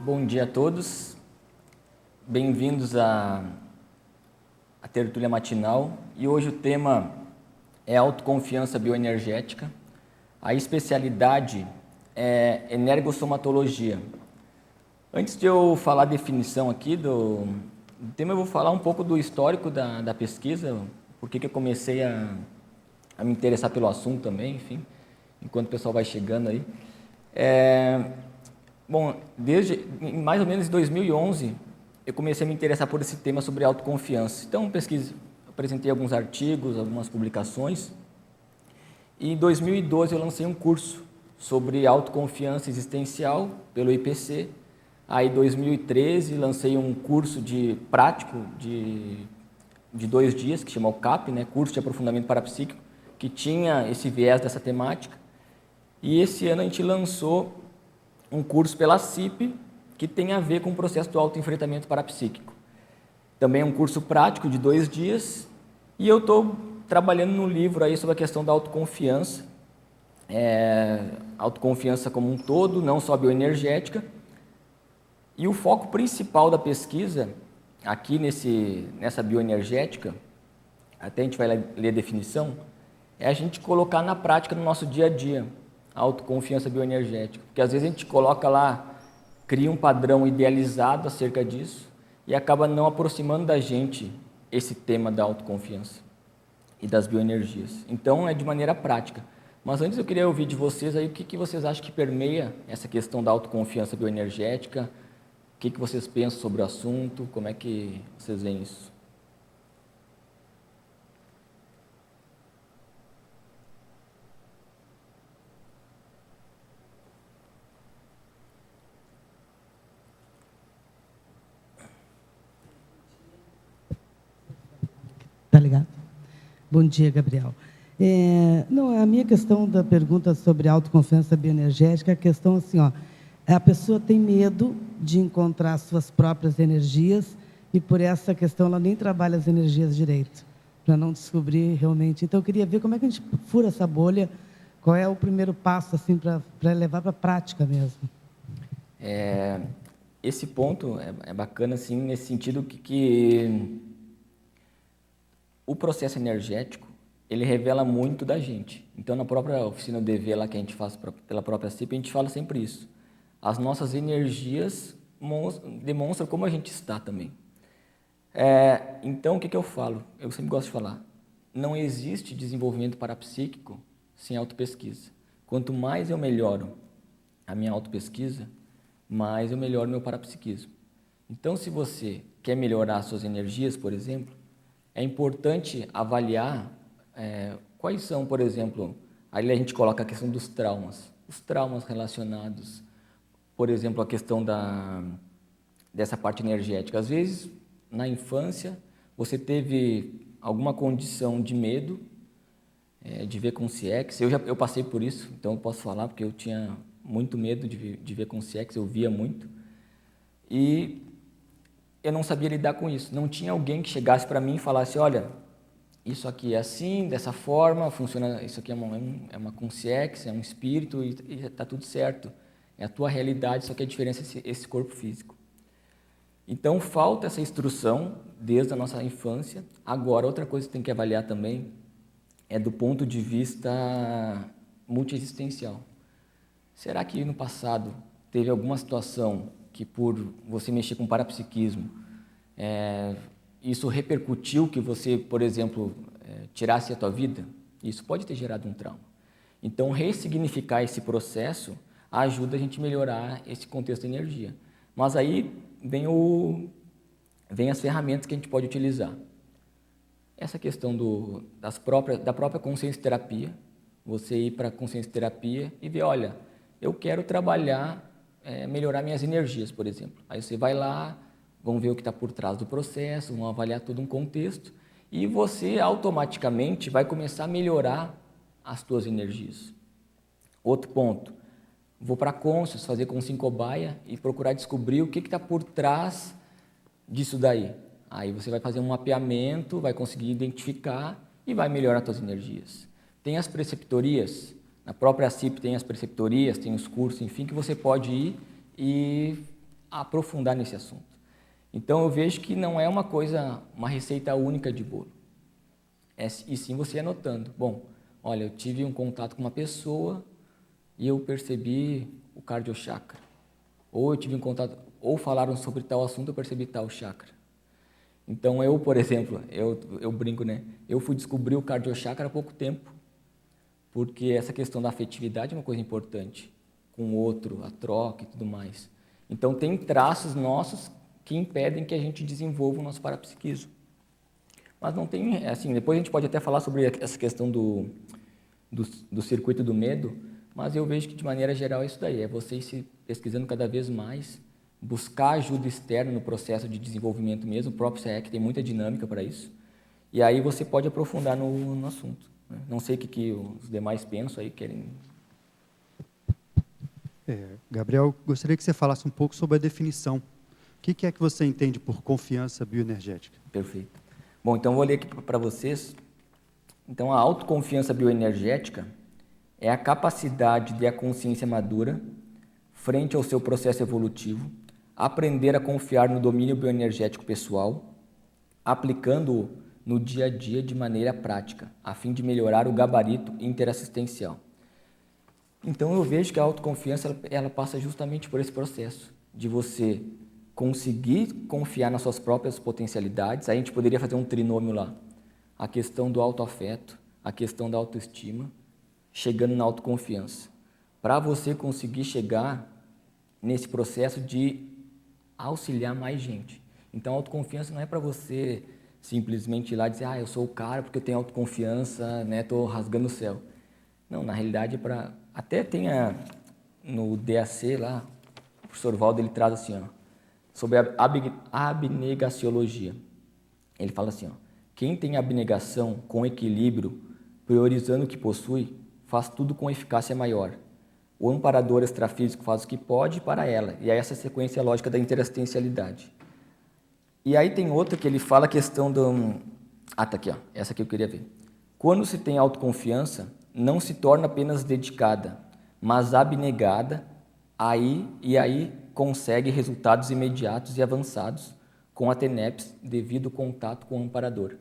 Bom dia a todos, bem-vindos à tertúlia matinal e hoje o tema é autoconfiança bioenergética. A especialidade é energossomatologia. Antes de eu falar a definição aqui do tema, eu vou falar um pouco do histórico da pesquisa, por que eu comecei a me interessar pelo assunto também, enfim, enquanto o pessoal vai chegando aí. Bom, desde mais ou menos 2011, eu comecei a me interessar por esse tema sobre autoconfiança. Então, apresentei alguns artigos, algumas publicações, e em 2012 eu lancei um curso sobre autoconfiança existencial pelo IPC. Aí, em 2013, lancei um curso prático de 2 dias, que chama o CAP, né? Curso de Aprofundamento Parapsíquico, que tinha esse viés dessa temática. E esse ano a gente lançou um curso pela CIP, que tem a ver com o processo do autoenfrentamento parapsíquico. Também é um curso prático de 2 dias, e eu estou trabalhando no livro aí sobre a questão da autoconfiança, autoconfiança como um todo, não só bioenergética. E o foco principal da pesquisa, aqui nessa bioenergética, até a gente vai ler a definição, é a gente colocar na prática no nosso dia a dia a autoconfiança bioenergética. Porque às vezes a gente coloca lá, cria um padrão idealizado acerca disso e acaba não aproximando da gente esse tema da autoconfiança e das bioenergias. Então é de maneira prática. Mas antes eu queria ouvir de vocês aí o que vocês acham que permeia essa questão da autoconfiança bioenergética, o que vocês pensam sobre o assunto, como é que vocês veem isso? Tá ligado? Bom dia, Gabriel. A minha questão da pergunta sobre autoconfiança bioenergética é a questão assim, a pessoa tem medo de encontrar suas próprias energias e por essa questão ela nem trabalha as energias direito, para não descobrir realmente. Então eu queria ver como é que a gente fura essa bolha, qual é o primeiro passo assim para levar para a prática mesmo. Esse ponto é bacana assim, nesse sentido que o processo energético, ele revela muito da gente. Então, na própria oficina DV lá que a gente faz pela própria CIP, a gente fala sempre isso. As nossas energias demonstram como a gente está também. Então, o que eu falo? Eu sempre gosto de falar. Não existe desenvolvimento parapsíquico sem autopesquisa. Quanto mais eu melhoro a minha autopesquisa, mais eu melhoro meu parapsiquismo. Então, se você quer melhorar suas energias, por exemplo, é importante avaliar quais são, por exemplo, aí a gente coloca a questão dos traumas, os traumas relacionados, por exemplo, a questão dessa parte energética. Às vezes, na infância, você teve alguma condição de medo de ver com CX. Eu passei por isso, então eu posso falar, porque eu tinha muito medo de ver com CX, eu via muito. E eu não sabia lidar com isso. Não tinha alguém que chegasse para mim e falasse, olha, isso aqui é assim, dessa forma, funciona, isso aqui é uma consciência, é um espírito e está tudo certo. É a tua realidade, só que a diferença é esse corpo físico. Então, falta essa instrução desde a nossa infância. Agora, outra coisa que tem que avaliar também é do ponto de vista multiexistencial. Será que no passado teve alguma situação que por você mexer com parapsiquismo, isso repercutiu que você, por exemplo, tirasse a tua vida? Isso pode ter gerado um trauma. Então, ressignificar esse processo ajuda a gente a melhorar esse contexto de energia. Mas aí vem as ferramentas que a gente pode utilizar. Essa questão da própria consciência terapia, você ir para a consciência terapia e ver, olha, eu quero trabalhar, melhorar minhas energias, por exemplo. Aí você vai lá, vão ver o que está por trás do processo, vão avaliar todo um contexto e você automaticamente vai começar a melhorar as suas energias. Outro ponto, vou para a Conscious, fazer consciência cobaia e procurar descobrir o que está por trás disso daí. Aí você vai fazer um mapeamento, vai conseguir identificar e vai melhorar as suas energias. Tem as preceptorias, na própria CIP tem as preceptorias, tem os cursos, enfim, que você pode ir e aprofundar nesse assunto. Então, eu vejo que não é uma receita única de bolo. E sim você anotando. Bom, olha, eu tive um contato com uma pessoa e eu percebi o cardiochakra. Ou eu tive um contato, ou falaram sobre tal assunto, eu percebi tal chakra. Então, eu, por exemplo, eu brinco, né? Eu fui descobrir o cardiochakra há pouco tempo, porque essa questão da afetividade é uma coisa importante, com o outro, a troca e tudo mais. Então, tem traços nossos que impedem que a gente desenvolva o nosso parapsiquismo. Mas não tem, assim, depois a gente pode até falar sobre essa questão do circuito do medo, mas eu vejo que de maneira geral é isso daí, é você ir se pesquisando cada vez mais, buscar ajuda externa no processo de desenvolvimento mesmo, o próprio CEEC tem muita dinâmica para isso, e aí você pode aprofundar no assunto. Né? Não sei o que os demais pensam aí, querem... Gabriel, gostaria que você falasse um pouco sobre a definição. O que é que você entende por confiança bioenergética? Perfeito. Bom, então vou ler aqui para vocês. Então, a autoconfiança bioenergética é a capacidade de a consciência madura, frente ao seu processo evolutivo, aprender a confiar no domínio bioenergético pessoal, aplicando-o no dia a dia de maneira prática, a fim de melhorar o gabarito interassistencial. Então, eu vejo que a autoconfiança ela passa justamente por esse processo, de você conseguir confiar nas suas próprias potencialidades. Aí a gente poderia fazer um trinômio lá. A questão do autoafeto, a questão da autoestima, chegando na autoconfiança. Para você conseguir chegar nesse processo de auxiliar mais gente. Então, a autoconfiança não é para você simplesmente ir lá e dizer, eu sou o cara porque eu tenho autoconfiança, né, tô rasgando o céu. Não, na realidade é para... Até tem no DAC lá, o professor Valdo, ele traz assim, sobre a abnegaciologia. Ele fala assim, quem tem abnegação com equilíbrio, priorizando o que possui, faz tudo com eficácia maior. O amparador extrafísico faz o que pode para ela, e aí essa sequência lógica da interassistencialidade. E aí tem outra que ele fala a questão do... tá aqui, essa que eu queria ver. Quando se tem autoconfiança, não se torna apenas dedicada, mas abnegada, aí consegue resultados imediatos e avançados com a TENEPS devido ao contato com o amparador.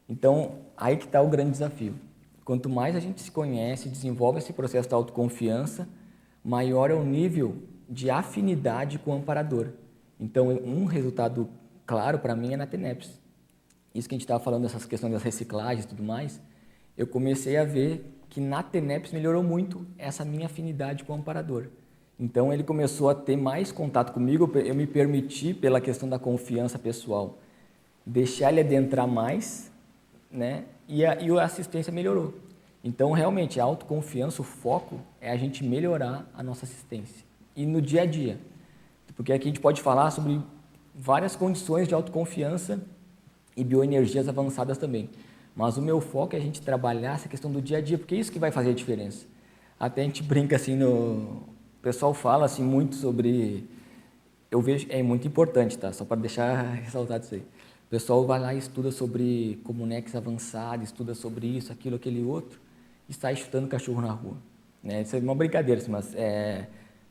Então, aí que está o grande desafio. Quanto mais a gente se conhece, desenvolve esse processo da autoconfiança, maior é o nível de afinidade com o amparador. Então, um resultado claro para mim é na TENEPS. Isso que a gente estava falando, dessas questões das reciclagens e tudo mais, eu comecei a ver que na TENEPS melhorou muito essa minha afinidade com o amparador. Então, ele começou a ter mais contato comigo, eu me permiti, pela questão da confiança pessoal, deixar ele adentrar mais, né? E a assistência melhorou. Então, realmente, a autoconfiança, o foco é a gente melhorar a nossa assistência. E no dia a dia. Porque aqui a gente pode falar sobre várias condições de autoconfiança e bioenergias avançadas também. Mas o meu foco é a gente trabalhar essa questão do dia a dia, porque é isso que vai fazer a diferença. Até a gente brinca assim, o pessoal fala assim muito sobre... Eu vejo, é muito importante, tá? Só para deixar ressaltado isso aí. O pessoal vai lá e estuda sobre comunex avançado, estuda sobre isso, aquilo, aquele outro, e sai chutando cachorro na rua. Né? Isso é uma brincadeira, assim, mas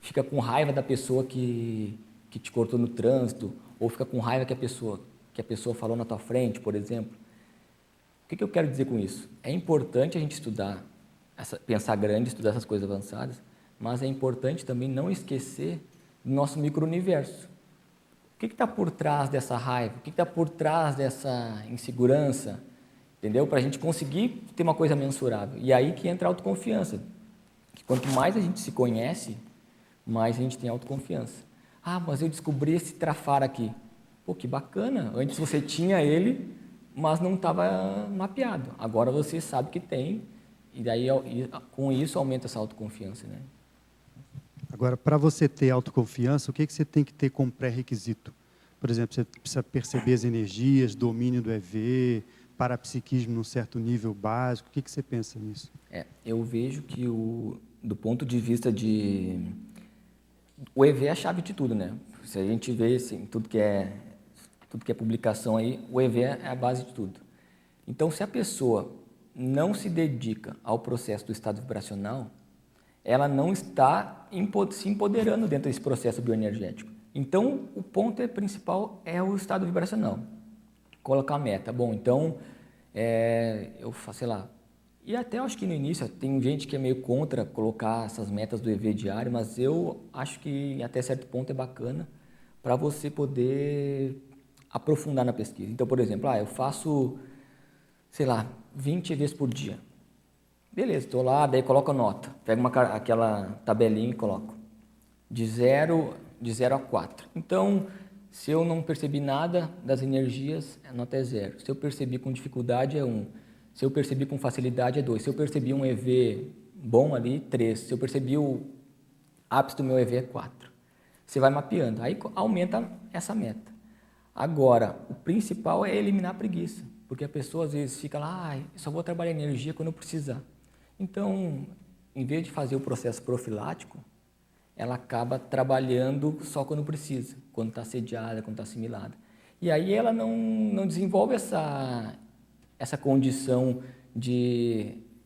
fica com raiva da pessoa que te cortou no trânsito, ou fica com raiva que a pessoa falou na tua frente, por exemplo. O que eu quero dizer com isso? É importante a gente estudar, pensar grande, estudar essas coisas avançadas, mas é importante também não esquecer do nosso micro-universo. O que está por trás dessa raiva? O que está por trás dessa insegurança? Entendeu? Para a gente conseguir ter uma coisa mensurável. E aí que entra a autoconfiança. Que quanto mais a gente se conhece, mais a gente tem autoconfiança. Mas eu descobri esse trafar aqui. Pô, que bacana. Antes você tinha ele, mas não estava mapeado. Agora você sabe que tem, e daí com isso aumenta essa autoconfiança, né? Agora, para você ter autoconfiança, o que você tem que ter como pré-requisito? Por exemplo, você precisa perceber as energias, domínio do EV, parapsiquismo num certo nível básico. O que você pensa nisso? Eu vejo que, do ponto de vista o EV é a chave de tudo, né? Se a gente vê assim, tudo que é publicação aí, o EV é a base de tudo. Então, se a pessoa não se dedica ao processo do estado vibracional, ela não está se empoderando dentro desse processo bioenergético. Então, o ponto principal é o estado vibracional. Colocar a meta. Bom, então, eu faço, sei lá, e até eu acho que no início tem gente que é meio contra colocar essas metas do EV diário, mas eu acho que até certo ponto é bacana para você poder aprofundar na pesquisa. Então, por exemplo, eu faço, sei lá, 20 EVs por dia. Beleza, estou lá, daí coloco a nota. Pego aquela tabelinha e coloco. De 0 a 4. Então, se eu não percebi nada das energias, a nota é 0. Se eu percebi com dificuldade, é 1. Se eu percebi com facilidade, é 2. Se eu percebi um EV bom ali, 3. Se eu percebi o ápice do meu EV, é 4. Você vai mapeando, aí aumenta essa meta. Agora, o principal é eliminar a preguiça, porque a pessoa às vezes fica lá, eu só vou trabalhar energia quando eu precisar. Então, em vez de fazer o processo profilático, ela acaba trabalhando só quando precisa, quando está assediada, quando está assimilada. E aí ela não desenvolve essa condição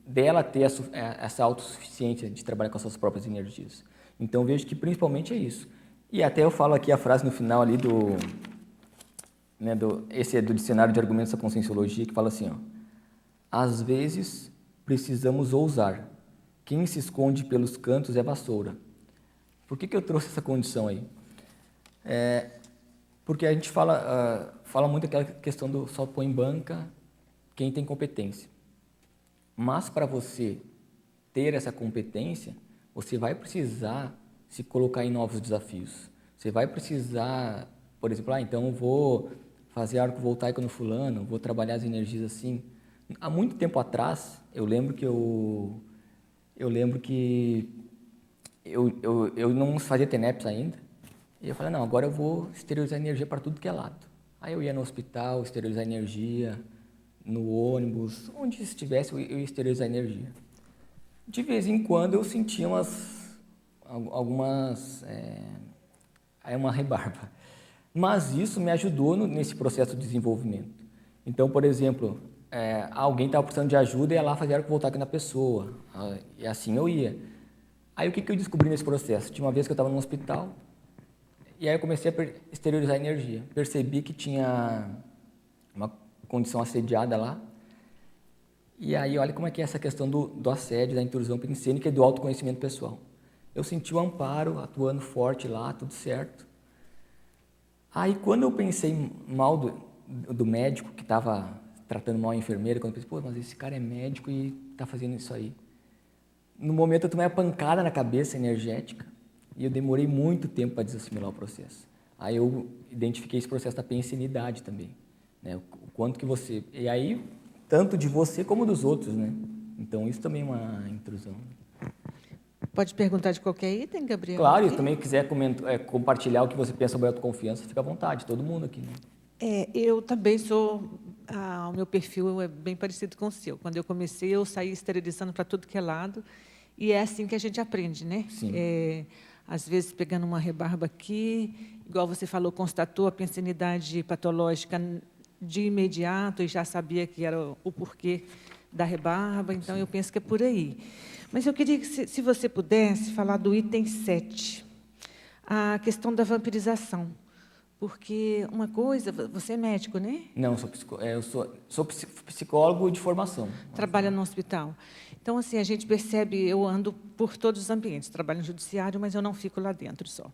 dela ter essa autossuficiência de trabalhar com as suas próprias energias. Então, vejo que principalmente é isso. E até eu falo aqui a frase no final ali esse é do Dicionário de Argumentos da Conscienciologia, que fala assim, às vezes precisamos ousar. Quem se esconde pelos cantos é vassoura. Por que eu trouxe essa condição aí? Porque a gente fala muito aquela questão do só põe em banca quem tem competência. Mas para você ter essa competência, você vai precisar se colocar em novos desafios. Você vai precisar, por exemplo, então eu vou fazer arco voltaico no fulano, vou trabalhar as energias assim. Há muito tempo atrás, eu lembro que eu não fazia TENEPS ainda, e eu falei, não, agora eu vou esterilizar energia para tudo que é lado. Aí eu ia no hospital, esterilizar energia, no ônibus, onde estivesse eu ia esterilizar energia. De vez em quando eu sentia uma rebarba. Mas isso me ajudou nesse processo de desenvolvimento. Então, por exemplo, alguém estava precisando de ajuda e ia lá fazer arco voltaico na pessoa. E assim eu ia. Aí o que eu descobri nesse processo? Tinha uma vez que eu estava no hospital e aí eu comecei a esterilizar energia. Percebi que tinha uma condição assediada lá. E aí olha como é que é essa questão do assédio, da intrusão pensênica e do autoconhecimento pessoal. Eu senti o amparo atuando forte lá, tudo certo. Aí quando eu pensei mal do médico que estava tratando mal a enfermeira, quando eu pensei, mas esse cara é médico e está fazendo isso aí. No momento eu tomei uma pancada na cabeça energética e eu demorei muito tempo para desassimilar o processo. Aí eu identifiquei esse processo da pensenidade também, né? O quanto que você... E aí, tanto de você como dos outros, né? Então isso também é uma intrusão. Pode perguntar de qualquer item, Gabriel? Claro, e também quiser compartilhar o que você pensa sobre autoconfiança, fica à vontade, todo mundo aqui, né? Eu também sou... o meu perfil é bem parecido com o seu. Quando eu comecei, eu saí esterilizando para tudo que é lado, e é assim que a gente aprende, né? Sim. Às vezes, pegando uma rebarba aqui, igual você falou, constatou a pensenidade patológica de imediato e já sabia que era o porquê da rebarba, então eu penso que é por aí. Mas eu queria que, se você pudesse, falar do item 7, a questão da vampirização. Porque uma coisa, você é médico, né? Não, eu sou psicólogo de formação. Trabalha no hospital. Então, assim, a gente percebe, eu ando por todos os ambientes, trabalho no judiciário, mas eu não fico lá dentro só.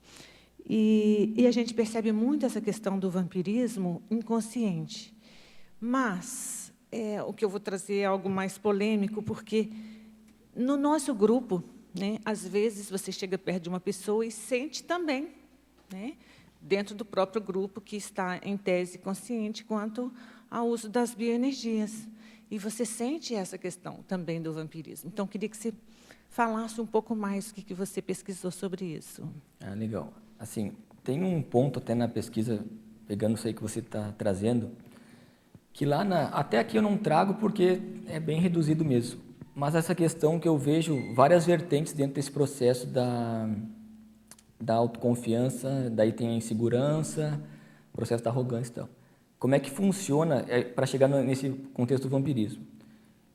E a gente percebe muito essa questão do vampirismo inconsciente. Mas, o que eu vou trazer é algo mais polêmico, porque no nosso grupo, né, às vezes você chega perto de uma pessoa e sente também, né, dentro do próprio grupo que está em tese consciente quanto ao uso das bioenergias. E você sente essa questão também do vampirismo. Então, queria que você falasse um pouco mais o que você pesquisou sobre isso. Legal. Assim, tem um ponto até na pesquisa, pegando isso aí que você está trazendo, que lá até aqui eu não trago porque é bem reduzido mesmo. Mas essa questão que eu vejo várias vertentes dentro desse processo da autoconfiança, daí tem a insegurança, o processo da arrogância e tal. Como é que funciona para chegar nesse contexto do vampirismo?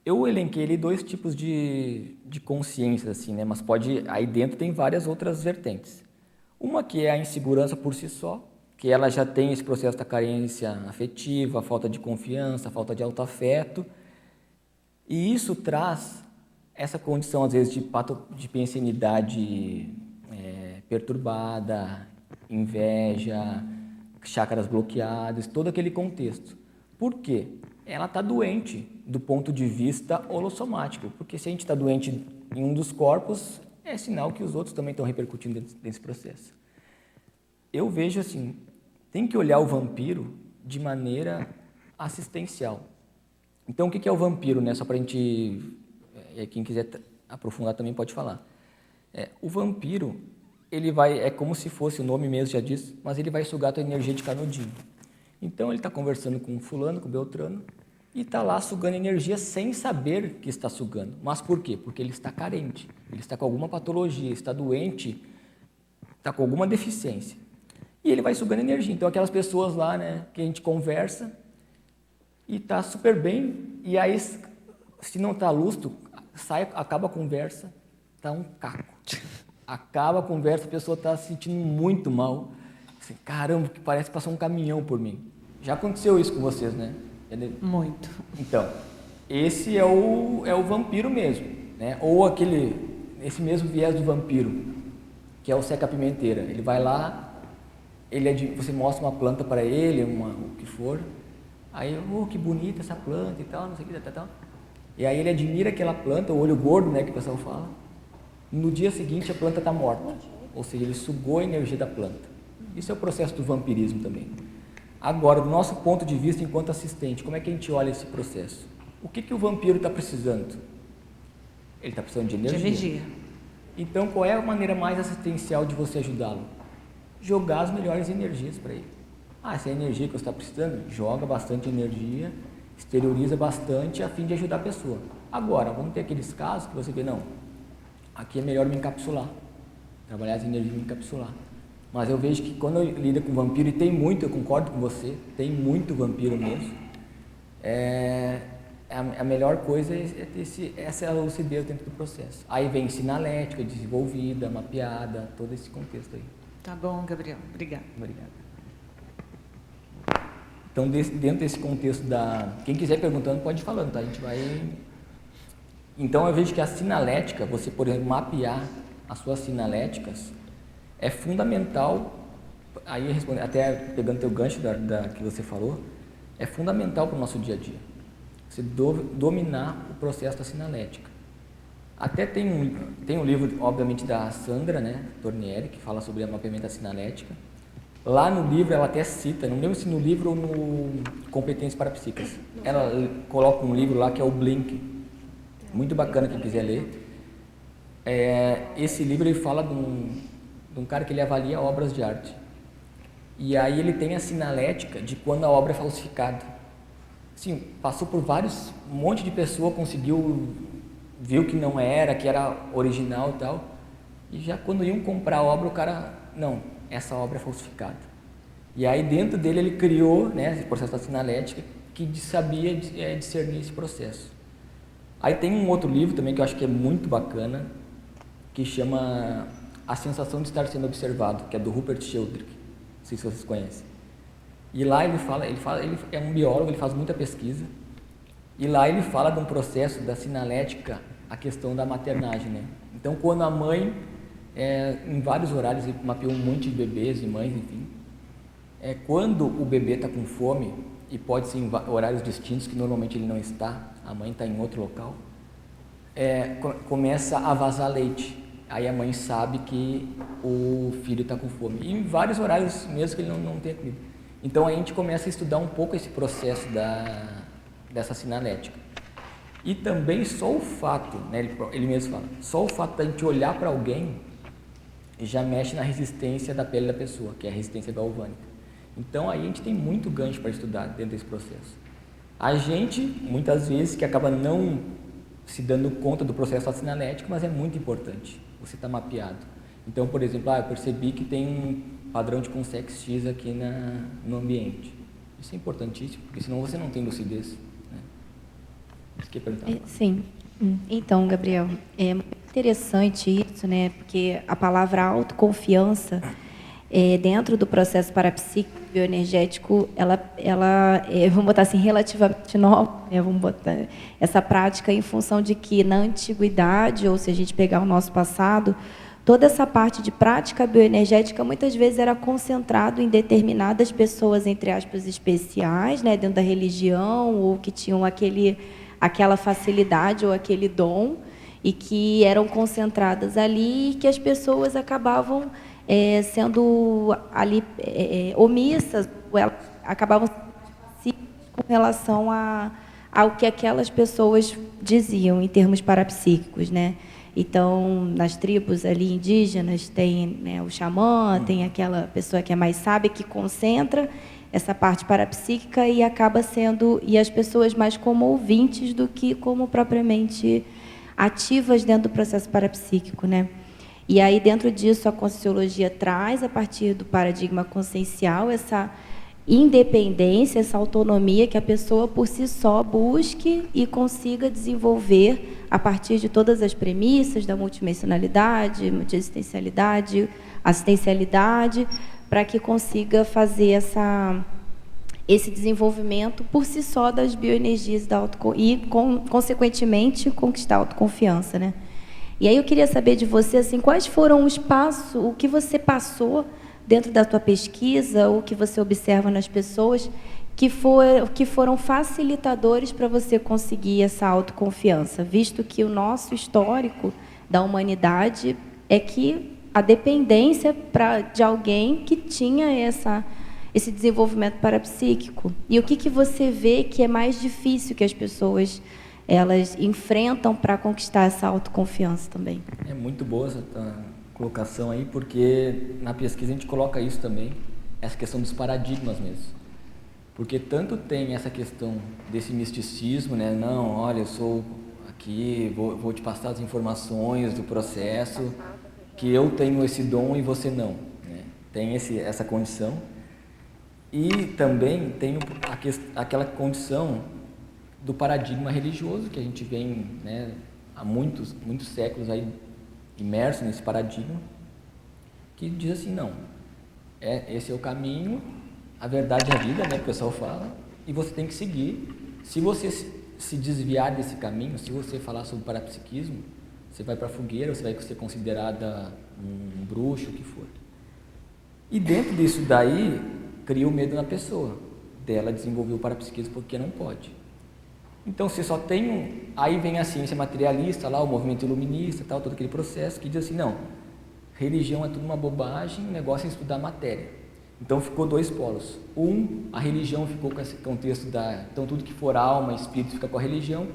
Eu elenquei ali 2 tipos de consciências, assim, né? Mas aí dentro tem várias outras vertentes. Uma que é a insegurança por si só, que ela já tem esse processo da carência afetiva, a falta de confiança, a falta de autoafeto, e isso traz essa condição, às vezes, de pensenidade perturbada, inveja, chácaras bloqueadas, todo aquele contexto. Por quê? Ela está doente do ponto de vista holossomático, porque se a gente está doente em um dos corpos, é sinal que os outros também estão repercutindo desse processo. Eu vejo assim, tem que olhar o vampiro de maneira assistencial. Então, o que é o vampiro, né? Só para a gente, quem quiser aprofundar também pode falar. O vampiro, ele vai, é como se fosse, o nome mesmo já diz, mas ele vai sugar a tua energia de canudinho. Então, ele está conversando com fulano, com Beltrano, e está lá sugando energia sem saber que está sugando. Mas por quê? Porque ele está carente, ele está com alguma patologia, está doente, está com alguma deficiência. E ele vai sugando energia. Então, aquelas pessoas lá, né, que a gente conversa e está super bem, e aí, se não está lustro, acaba a conversa, está um caco. Acaba a conversa, a pessoa está se sentindo muito mal. Assim, caramba, que parece que passou um caminhão por mim. Já aconteceu isso com vocês, né? Muito. Então, esse é o vampiro mesmo, né? Ou esse mesmo viés do vampiro, que é o seca-pimenteira. Ele vai lá, você mostra uma planta para ele, o que for, aí, que bonita essa planta e tal, não sei o que, tal. E aí ele admira aquela planta, o olho gordo, né, que o pessoal fala. No dia seguinte a planta está morta, ou seja, ele sugou a energia da planta. Isso é o processo do vampirismo também. Agora, do nosso ponto de vista enquanto assistente, como é que a gente olha esse processo? O que o vampiro está precisando? Ele está precisando de energia. De energia. Então, qual é a maneira mais assistencial de você ajudá-lo? Jogar as melhores energias para ele. Essa é a energia que você está precisando? Joga bastante energia, exterioriza bastante a fim de ajudar a pessoa. Agora, vamos ter aqueles casos que você vê, não, aqui é melhor me encapsular, trabalhar as energias e me encapsular. Mas eu vejo que quando eu lido com vampiro, e tem muito, eu concordo com você, tem muito vampiro mesmo, a melhor coisa é ter essa lucidez dentro do processo. Aí vem sinalética, desenvolvida, mapeada, todo esse contexto aí. Tá bom, Gabriel. Obrigada. Obrigado. Então, dentro desse contexto quem quiser perguntando, pode ir falando, tá? A gente vai... Então, eu vejo que a sinalética, você, por exemplo, mapear as suas sinaléticas, é fundamental, aí até pegando teu gancho que você falou, é fundamental para o nosso dia a dia. Você dominar o processo da sinalética. Até tem um livro, obviamente, da Sandra, né, Tornieri, que fala sobre o mapeamento da sinalética. Lá no livro ela até cita, não lembro se no livro ou no Competências Parapsíquicas, ela coloca um livro lá que é o Blink, muito bacana quem quiser ler. Esse livro ele fala de um cara que ele avalia obras de arte. E aí ele tem a sinalética de quando a obra é falsificada. Sim, passou por um monte de pessoa viu que não era, que era original e tal. E já quando iam comprar a obra, o cara, não, essa obra é falsificada. E aí dentro dele ele criou, né, esse processo da sinalética, que sabia discernir esse processo. Aí tem um outro livro também que eu acho que é muito bacana, que chama A Sensação de Estar Sendo Observado, que é do Rupert Sheldrake, não sei se vocês conhecem. E lá ele é um biólogo, ele faz muita pesquisa, e lá ele fala de um processo da sinalética, a questão da maternagem, né? Então, quando a mãe, em vários horários, ele mapeou um monte de bebês e mães, enfim, quando o bebê está com fome, e pode ser em horários distintos, que normalmente ele não está, a mãe está em outro local, começa a vazar leite. Aí a mãe sabe que o filho está com fome. E em vários horários mesmo que ele não tenha comido. Então a gente começa a estudar um pouco esse processo dessa sinalética. E também só o fato, né, ele mesmo fala, só o fato da gente olhar para alguém já mexe na resistência da pele da pessoa, que é a resistência galvânica. Então aí a gente tem muito gancho para estudar dentro desse processo. A gente, muitas vezes, que acaba não se dando conta do processo sinalético, mas é muito importante você estar mapeado. Então, por exemplo, eu percebi que tem um padrão de Consex X aqui no ambiente. Isso é importantíssimo, porque senão você não tem lucidez. Né? Você quer perguntar? Sim. Então, Gabriel, é muito interessante isso, né? Porque a palavra autoconfiança, dentro do processo parapsíquico bioenergético, vamos botar assim, relativamente nova, né? Vamos botar essa prática em função de que na antiguidade, ou se a gente pegar o nosso passado, toda essa parte de prática bioenergética muitas vezes era concentrado em determinadas pessoas, entre aspas, especiais, né, dentro da religião, ou que tinham aquela facilidade ou aquele dom, e que eram concentradas ali, e que as pessoas acabavam sendo ali omissas, ou elas acabavam sendo com relação ao que aquelas pessoas diziam em termos parapsíquicos, né? Então, nas tribos ali indígenas, tem, né, o xamã, tem aquela pessoa que é mais sábia, que concentra essa parte parapsíquica e acaba sendo, e as pessoas mais como ouvintes do que como propriamente ativas dentro do processo parapsíquico, né? E aí, dentro disso, a Conscienciologia traz, a partir do paradigma consciencial, essa independência, essa autonomia que a pessoa, por si só, busque e consiga desenvolver a partir de todas as premissas da multidimensionalidade, multiexistencialidade, assistencialidade, para que consiga fazer esse desenvolvimento por si só das bioenergias e, consequentemente, conquistar a autoconfiança, né? E aí eu queria saber de você, assim, quais foram os passos, o que você passou dentro da tua pesquisa, o que você observa nas pessoas, que foram facilitadores para você conseguir essa autoconfiança, visto que o nosso histórico da humanidade é que a dependência de alguém que tinha esse desenvolvimento parapsíquico. E o que você vê que é mais difícil que as pessoas elas enfrentam para conquistar essa autoconfiança também? É muito boa essa colocação aí, porque na pesquisa a gente coloca isso também, essa questão dos paradigmas mesmo. Porque tanto tem essa questão desse misticismo, né? Não, olha, eu sou aqui, vou te passar as informações do processo, que eu tenho esse dom e você não, né? Tem essa condição. E também tem aquela condição do paradigma religioso, que a gente vem, né, há muitos séculos aí imerso nesse paradigma, que diz assim, não, esse é o caminho, a verdade é a vida, né, que o pessoal fala, e você tem que seguir. Se você se desviar desse caminho, se você falar sobre parapsiquismo, você vai para a fogueira, você vai ser considerada um bruxo, o que for. E dentro disso daí, cria o medo na pessoa, dela desenvolver o parapsiquismo porque não pode. Então, você só tem aí vem a ciência materialista, lá, o movimento iluminista, tal, todo aquele processo que diz assim, não, religião é tudo uma bobagem, o negócio é estudar matéria. Então, ficou dois polos. A religião ficou com esse contexto então, tudo que for alma, espírito fica com a religião,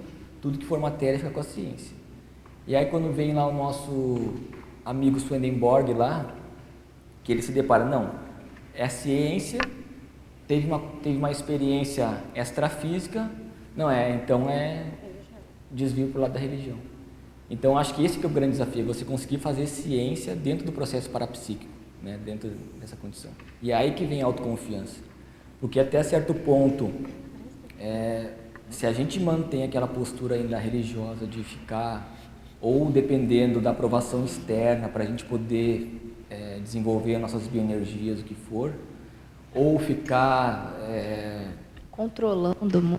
tudo que for matéria fica com a ciência. E aí, quando vem lá o nosso amigo Swedenborg lá, que ele se depara, não, é a ciência, teve uma experiência extrafísica, não é, então desvio para o lado da religião. Então, acho que esse que é o grande desafio, você conseguir fazer ciência dentro do processo parapsíquico, né, dentro dessa condição. E é aí que vem a autoconfiança. Porque até certo ponto, se a gente mantém aquela postura ainda religiosa de ficar, ou dependendo da aprovação externa para a gente poder desenvolver nossas bioenergias, o que for, ou ficar...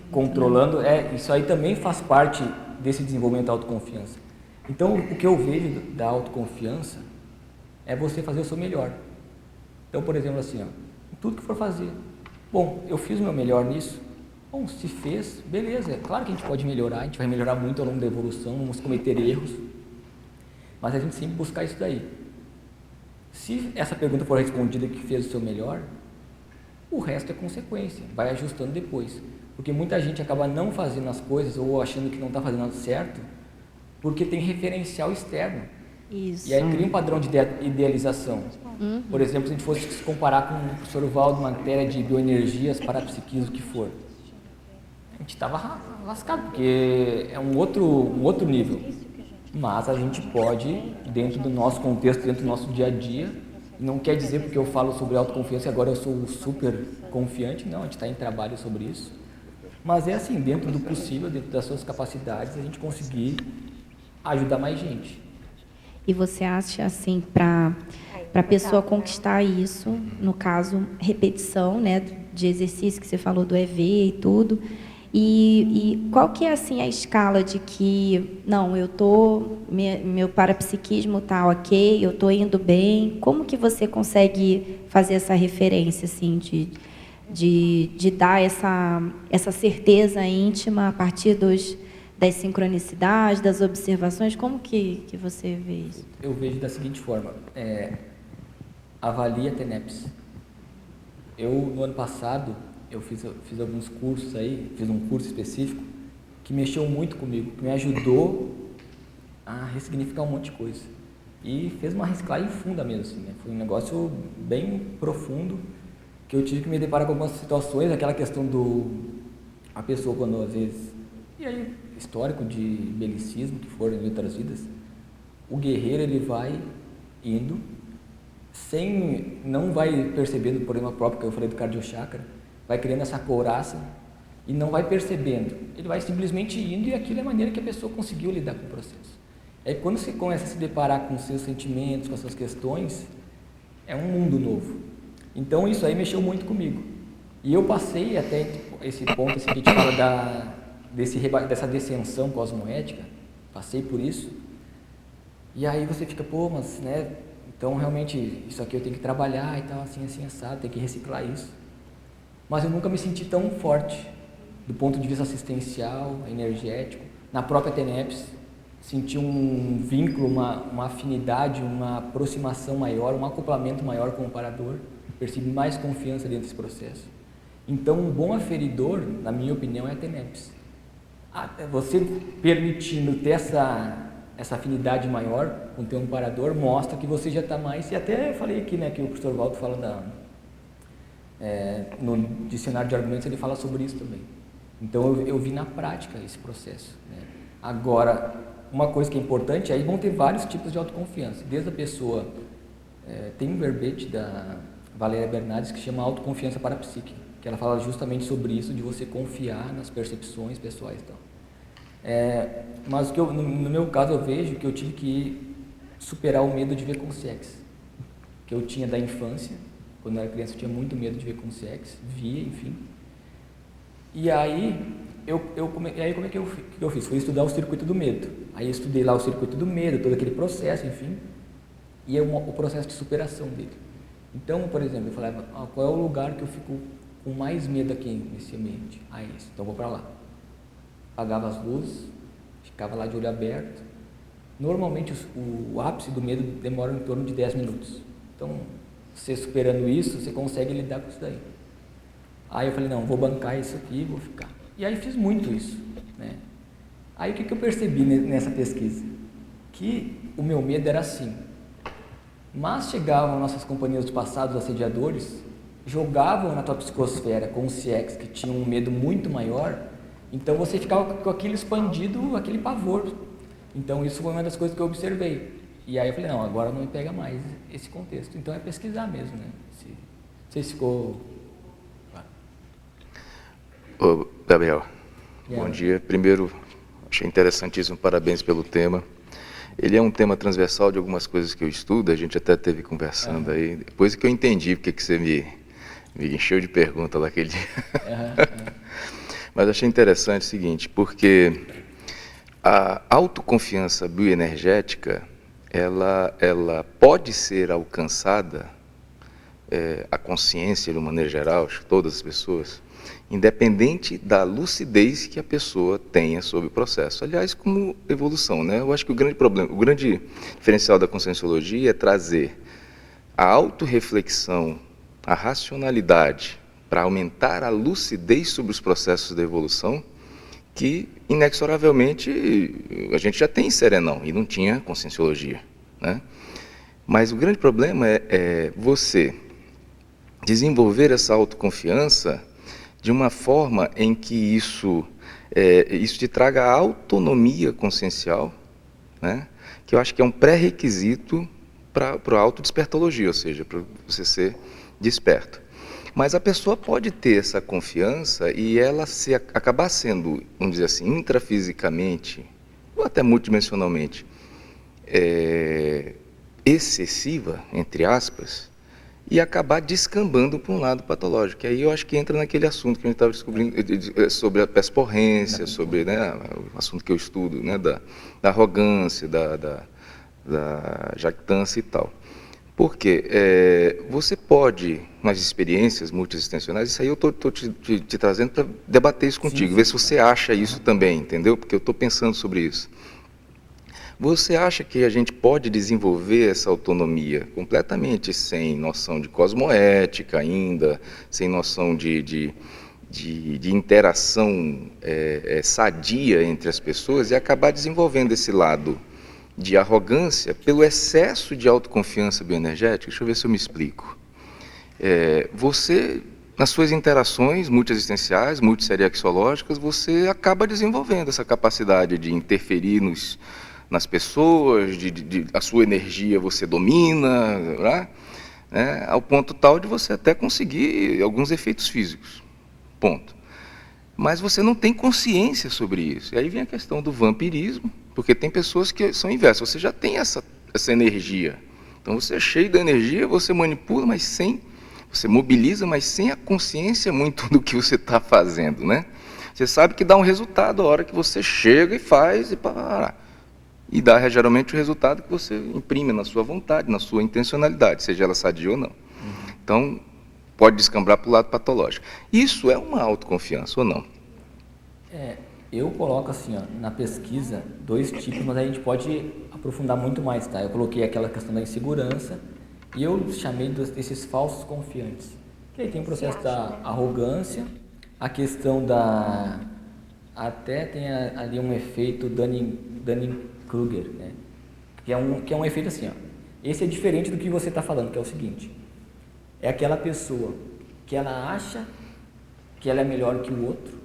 Controlando, isso aí também faz parte desse desenvolvimento da autoconfiança. Então, o que eu vejo da autoconfiança é você fazer o seu melhor. Então, por exemplo, assim, tudo que for fazer. Bom, eu fiz o meu melhor nisso. Bom, se fez, beleza. É claro que a gente pode melhorar, a gente vai melhorar muito ao longo da evolução, vamos cometer erros. Mas a gente sempre buscar isso daí. Se essa pergunta for respondida que fez o seu melhor, o resto é consequência, vai ajustando depois. Porque muita gente acaba não fazendo as coisas ou achando que não está fazendo nada certo, porque tem referencial externo. Isso. E aí cria um padrão de idealização. Uhum. Por exemplo, se a gente fosse se comparar com o professor Valdo, matéria de bioenergias, parapsiquismo, o que for, a gente estava lascado, porque é um outro nível. Mas a gente pode, dentro do nosso contexto, dentro do nosso dia a dia, não quer dizer porque eu falo sobre autoconfiança e agora eu sou super confiante, não, a gente está em trabalho sobre isso. Mas é assim, dentro do possível, dentro das suas capacidades, a gente conseguir ajudar mais gente. E você acha, assim, para a pessoa conquistar isso, no caso, repetição, né, de exercício que você falou do EV e tudo, e qual que é, assim, a escala de que, não, meu parapsiquismo está ok, eu estou indo bem, como que você consegue fazer essa referência, assim, de dar essa certeza íntima a partir das sincronicidades, das observações? Como que você vê isso? Eu vejo da seguinte forma, avalie a TENEPS. Eu, no ano passado, eu fiz alguns cursos aí, fiz um curso específico que mexeu muito comigo, que me ajudou a ressignificar um monte de coisa. E fez uma reciclagem funda mesmo, assim, né? Foi um negócio bem profundo, que eu tive que me deparar com algumas situações, aquela questão a pessoa quando às vezes, e aí histórico de belicismo que foram em outras vidas, o guerreiro ele vai indo, não vai percebendo o problema próprio que eu falei do cardiochakra, vai criando essa couraça e não vai percebendo, ele vai simplesmente indo e aquilo é a maneira que a pessoa conseguiu lidar com o processo. Aí quando você começa a se deparar com os seus sentimentos, com as suas questões, é um mundo novo. Então isso aí mexeu muito comigo. E eu passei até esse ponto assim, que a gente fala dessa descensão cosmoética, passei por isso. E aí você fica, pô, mas, né, então realmente isso aqui eu tenho que trabalhar e tal, assim, assado, tem que reciclar isso. Mas eu nunca me senti tão forte, do ponto de vista assistencial, energético. Na própria TENEPS, senti um vínculo, uma afinidade, uma aproximação maior, um acoplamento maior com o amparador. Percebi mais confiança dentro desse processo. Então, um bom aferidor, na minha opinião, é a TENEPS. Você permitindo ter essa afinidade maior com o teu amparador, mostra que você já está mais... E até eu falei aqui, né, que o professor Waldo fala no dicionário de argumentos, ele fala sobre isso também. Então, eu vi na prática esse processo, né? Agora, uma coisa que é importante, aí vão ter vários tipos de autoconfiança. Desde a pessoa... tem um verbete da Valéria Bernardes que chama autoconfiança parapsíquica, que ela fala justamente sobre isso, de você confiar nas percepções pessoais e tal. Mas no meu caso eu vejo que eu tive que superar o medo de ver consciência, que eu tinha da infância. Quando eu era criança eu tinha muito medo de ver consciência, via, enfim. E aí, como é que eu fiz? Fui estudar o circuito do medo. Aí eu estudei lá o circuito do medo, todo aquele processo, enfim, e o processo de superação dele. Então, por exemplo, eu falava, qual é o lugar que eu fico com mais medo aqui nesse ambiente? Esse, então vou para lá. Apagava as luzes, ficava lá de olho aberto. Normalmente o ápice do medo demora em torno de 10 minutos. Então, você superando isso, você consegue lidar com isso daí. Aí eu falei, não, vou bancar isso aqui e vou ficar. E aí fiz muito isso, né? Aí o que eu percebi nessa pesquisa? Que o meu medo era assim. Mas chegavam nossas companhias do passado, os assediadores, jogavam na tua psicosfera com os CX que tinham um medo muito maior, então você ficava com aquele expandido, aquele pavor. Então isso foi uma das coisas que eu observei. E aí eu falei, não, agora não me pega mais esse contexto. Então é pesquisar mesmo, né? Não sei se ficou... Ô, Gabriel, bom dia. Primeiro, achei interessantíssimo, parabéns pelo tema. Ele é um tema transversal de algumas coisas que eu estudo, a gente até esteve conversando aí, depois que eu entendi porque que você me encheu de pergunta lá aquele dia. Mas achei interessante o seguinte, porque a autoconfiança bioenergética, ela pode ser alcançada, a consciência de uma maneira geral, acho que todas as pessoas, independente da lucidez que a pessoa tenha sobre o processo. Aliás, como evolução, né? Eu acho que o grande diferencial da conscienciologia é trazer a autorreflexão, a racionalidade, para aumentar a lucidez sobre os processos da evolução, que, inexoravelmente, a gente já tem em Serenão, e não tinha conscienciologia, né? Mas o grande problema é você desenvolver essa autoconfiança de uma forma em que isso te traga a autonomia consciencial, né? Que eu acho que é um pré-requisito para a autodespertologia, ou seja, para você ser desperto. Mas a pessoa pode ter essa confiança e ela acabar sendo, vamos dizer assim, intrafisicamente, ou até multidimensionalmente, excessiva, entre aspas, e acabar descambando para um lado patológico. E aí eu acho que entra naquele assunto que a gente estava descobrindo sobre a pesporrência, sobre, né, o assunto que eu estudo, né, da arrogância, da jactância e tal. Porque você pode, nas experiências multiexistenciais, isso aí eu estou te trazendo para debater isso contigo, ver se você acha isso também, entendeu? Porque eu estou pensando sobre isso. Você acha que a gente pode desenvolver essa autonomia completamente sem noção de cosmoética ainda, sem noção de interação sadia entre as pessoas e acabar desenvolvendo esse lado de arrogância pelo excesso de autoconfiança bioenergética? Deixa eu ver se eu me explico. Você, nas suas interações multiexistenciais, multisseriaxiológicas, você acaba desenvolvendo essa capacidade de interferir nas pessoas, a sua energia você domina, né? Ao ponto tal de você até conseguir alguns efeitos físicos. Ponto. Mas você não tem consciência sobre isso. E aí vem a questão do vampirismo, porque tem pessoas que são inversas. Você já tem essa energia. Então você é cheio da energia, você manipula, você mobiliza, mas sem a consciência muito do que você está fazendo, né? Você sabe que dá um resultado a hora que você chega e faz e dá geralmente o resultado que você imprime na sua vontade, na sua intencionalidade, seja ela sadia ou não. Então, pode descambar para o lado patológico. Isso é uma autoconfiança ou não? Eu coloco assim, na pesquisa, 2 tipos, mas a gente pode aprofundar muito mais, tá? Eu coloquei aquela questão da insegurança e eu chamei desses falsos confiantes. Que aí tem o processo da arrogância, a questão da... Até tem ali um efeito Dunning-Kruger, né? Que é um efeito assim, Esse é diferente do que você está falando, que é o seguinte. É aquela pessoa que ela acha que ela é melhor que o outro,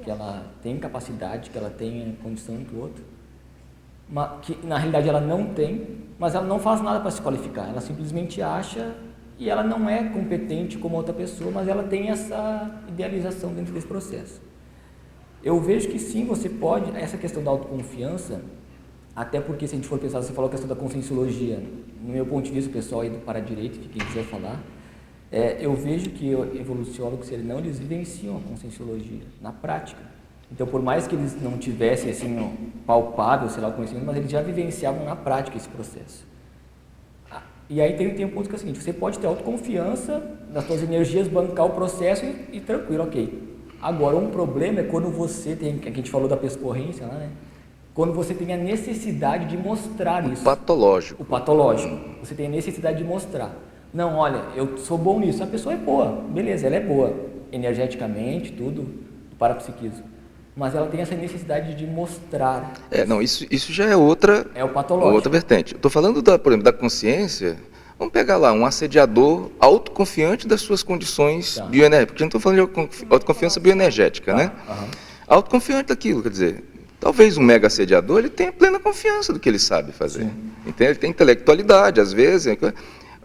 que ela tem capacidade, que ela tem condição que o outro, mas que na realidade ela não tem, mas ela não faz nada para se qualificar, ela simplesmente acha e ela não é competente como outra pessoa, mas ela tem essa idealização dentro desse processo. Eu vejo que sim, você pode, essa questão da autoconfiança, até porque se a gente for pensar, você falou a questão da conscienciologia, no meu ponto de vista, o pessoal aí do para-direito, que quem quiser falar, eu vejo que evoluciólogos, eles vivenciam a conscienciologia na prática. Então, por mais que eles não tivessem assim, palpável, sei lá, o conhecimento, mas eles já vivenciavam na prática esse processo. E aí tem um ponto que é o seguinte, você pode ter autoconfiança nas suas energias, bancar o processo e tranquilo, ok. Agora, um problema é quando você tem, que a gente falou da pesporrência lá, né? Quando você tem a necessidade de mostrar isso. Patológico. O patológico. Você tem a necessidade de mostrar. Não, olha, eu sou bom nisso. A pessoa é boa, beleza, ela é boa, energeticamente, tudo, do parapsiquismo. Mas ela tem essa necessidade de mostrar. Não, isso já é outra... É o patológico. Outra vertente. Estou falando, por exemplo, da consciência. Vamos pegar lá um assediador autoconfiante das suas condições bioenergéticas. Porque a gente está falando de autoconfiança bioenergética, né? Autoconfiante daquilo, quer dizer... Talvez um mega assediador ele tenha plena confiança do que ele sabe fazer. Entende? Ele tem intelectualidade, às vezes.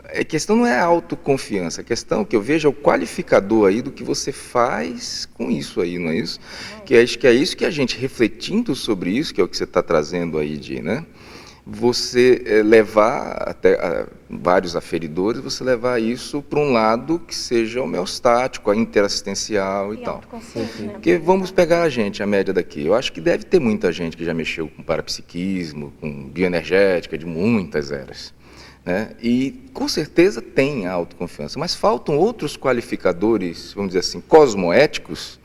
A questão não é a autoconfiança, a questão que eu vejo é o qualificador aí do que você faz com isso aí, não é isso? Que é isso que a gente, refletindo sobre isso, que é o que você está trazendo aí né? Você levar até vários aferidores, você levar isso para um lado que seja homeostático, interassistencial e tal. Porque vamos pegar a média daqui. Eu acho que deve ter muita gente que já mexeu com parapsiquismo, com bioenergética, de muitas eras. Né? E com certeza tem a autoconfiança, mas faltam outros qualificadores, vamos dizer assim, cosmoéticos,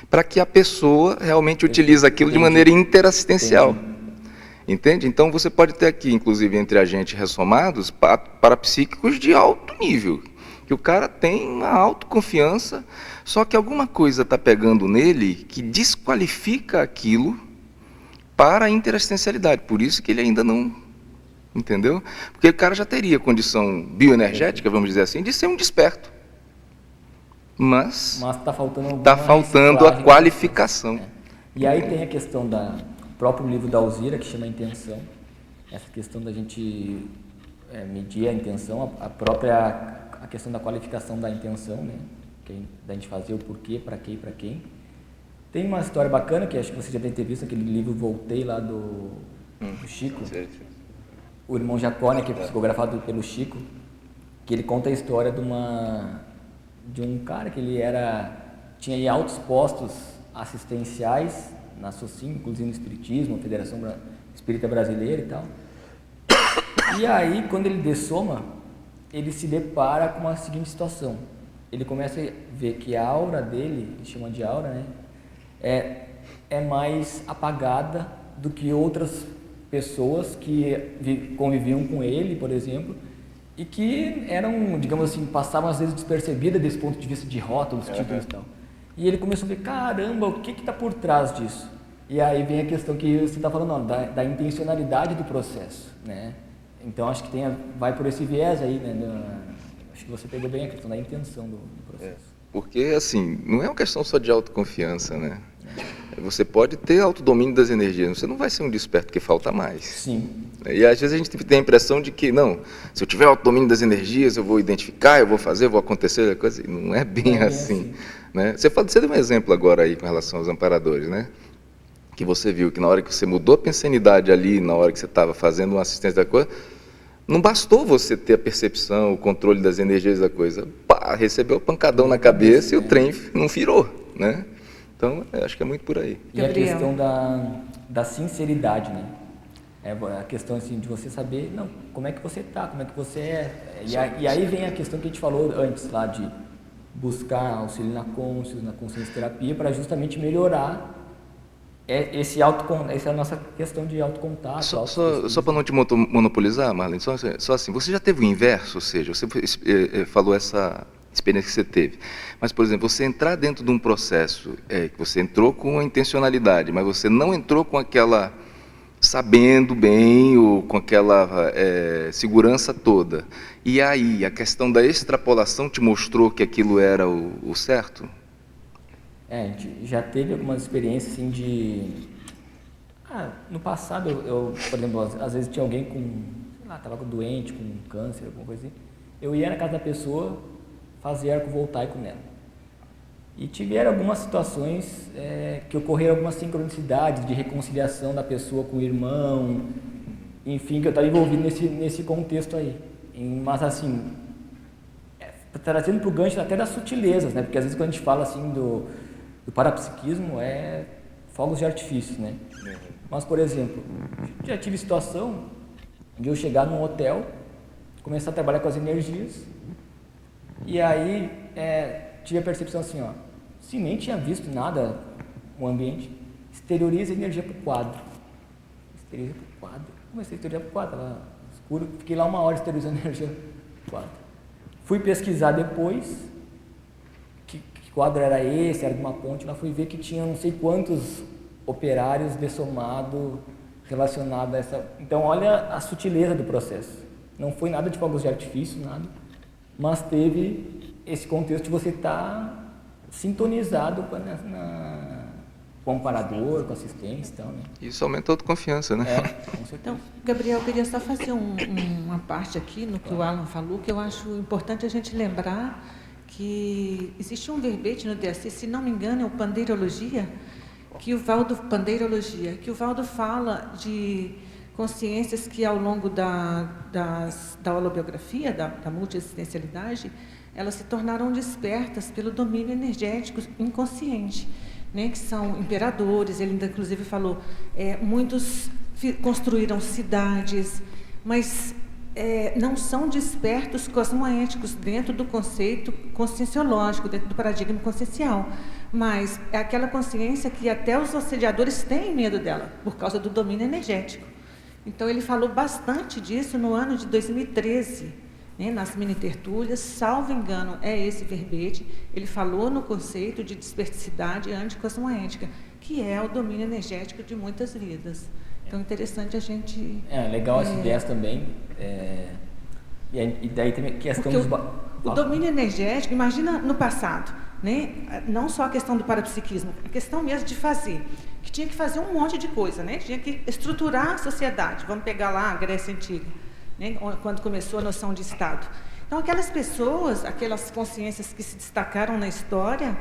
para que a pessoa realmente utilize aquilo de maneira interassistencial. Entende? Então você pode ter aqui, inclusive entre agentes ressomados, parapsíquicos de alto nível, que o cara tem uma autoconfiança, só que alguma coisa está pegando nele que desqualifica aquilo para a interassistencialidade, por isso que ele ainda não... Entendeu? Porque o cara já teria condição bioenergética, vamos dizer assim, de ser um desperto. Mas está faltando a qualificação. E aí tem a questão do próprio livro da Alzira, que chama Intenção. Essa questão da gente medir a intenção, a questão da qualificação da intenção, né? Da gente fazer o porquê, para quê e para quem. Tem uma história bacana, que acho que você já deve ter visto, aquele livro Voltei, lá do Chico. o irmão Jacó, né, que é psicografado pelo Chico, que ele conta a história de um cara que ele tinha aí altos postos assistenciais na SOCIM, inclusive no Espiritismo, Federação Espírita Brasileira e tal. E aí, quando ele dessoma, ele se depara com a seguinte situação. Ele começa a ver que a aura dele, que chama de aura, né, é mais apagada do que outras pessoas que conviviam com ele, por exemplo, e que eram, digamos assim, passavam às vezes despercebidas desse ponto de vista de rótulos, títulos e tal. E ele começou a ver, caramba, o que está por trás disso? E aí vem a questão que você está falando, não, da intencionalidade do processo, né? Então, acho que vai por esse viés aí, né? Acho que você pegou bem a questão da intenção do processo. Porque, assim, não é uma questão só de autoconfiança, né? Você pode ter autodomínio das energias, você não vai ser um desperto, porque falta mais. Sim. E às vezes a gente tem a impressão de que, não, se eu tiver autodomínio das energias, eu vou identificar, eu vou fazer, eu vou acontecer, coisa. Não é bem assim. Né? Você deu um exemplo agora aí com relação aos amparadores, né? Que você viu que na hora que você mudou a pensanidade ali, na hora que você estava fazendo uma assistência da coisa, não bastou você ter a percepção, o controle das energias da coisa. Pá, recebeu o pancadão na cabeça e o trem não virou, né? Então, acho que é muito por aí. E a questão da sinceridade, né? A questão assim, de você saber, não, como é que você está, como é que você é. E aí vem a questão que a gente falou antes lá, de buscar auxílio na consciência terapia, para justamente melhorar essa é a nossa questão de autocontato. Só para não te monopolizar, Marlene, só assim, você já teve o inverso, ou seja, você falou essa experiência que você teve, mas, por exemplo, você entrar dentro de um processo, que você entrou com a intencionalidade, mas você não entrou com aquela, sabendo bem, ou com aquela segurança toda, e aí a questão da extrapolação te mostrou que aquilo era o certo? A gente já teve algumas experiências assim no passado, eu, por exemplo, às vezes tinha alguém estava doente, com câncer, alguma coisa assim, eu ia na casa da pessoa fazer arco voltaico nela. E tiveram algumas situações que ocorreram algumas sincronicidades de reconciliação da pessoa com o irmão, enfim, que eu estava envolvido nesse contexto aí. Mas assim, trazendo para o gancho até das sutilezas, né? Porque às vezes quando a gente fala assim do parapsiquismo fogos de artifício, né? Mas, por exemplo, já tive situação de eu chegar num hotel, começar a trabalhar com as energias, e aí tive a percepção assim, se nem tinha visto nada no ambiente, exterioriza a energia para o quadro. Exterioriza para o quadro. Comecei a exteriorizar para o quadro, estava escuro, fiquei lá 1 hora exteriorizando a energia para o quadro. Fui pesquisar depois, que quadro era esse, era de uma ponte, lá fui ver que tinha não sei quantos operários dessomados relacionados a essa... Então, olha a sutileza do processo. Não foi nada de fogos de artifício, nada, mas teve esse contexto de você estar sintonizado com o amparador, com a assistência e tal, né? Isso aumenta a autoconfiança, né? Com certeza. Então, Gabriel, eu queria só fazer uma parte aqui no que o Alan falou, que eu acho importante a gente lembrar que existe um verbete no DSC, se não me engano, é o Pandeirologia, que o Valdo fala de consciências que ao longo da holobiografia, da multiexistencialidade, elas se tornaram despertas pelo domínio energético inconsciente, né, que são imperadores. Ele ainda, inclusive, falou, muitos construíram cidades, mas não são despertos cosmoéticos dentro do conceito conscienciológico, dentro do paradigma consciencial, mas é aquela consciência que até os assediadores têm medo dela, por causa do domínio energético. Então, ele falou bastante disso no ano de 2013, né, nas mini-tertúlias, salvo engano, é esse verbete. Ele falou no conceito de desperticidade anticosmoética, que é o domínio energético de muitas vidas. Então, é interessante a gente... legal esse viés também. E daí também a questão dos... O domínio energético, imagina no passado, né? Não só a questão do parapsiquismo, a questão mesmo de fazer, que tinha que fazer um monte de coisa, né? Tinha que estruturar a sociedade. Vamos pegar lá a Grécia Antiga, né? Quando começou a noção de Estado. Então, aquelas pessoas, aquelas consciências que se destacaram na história,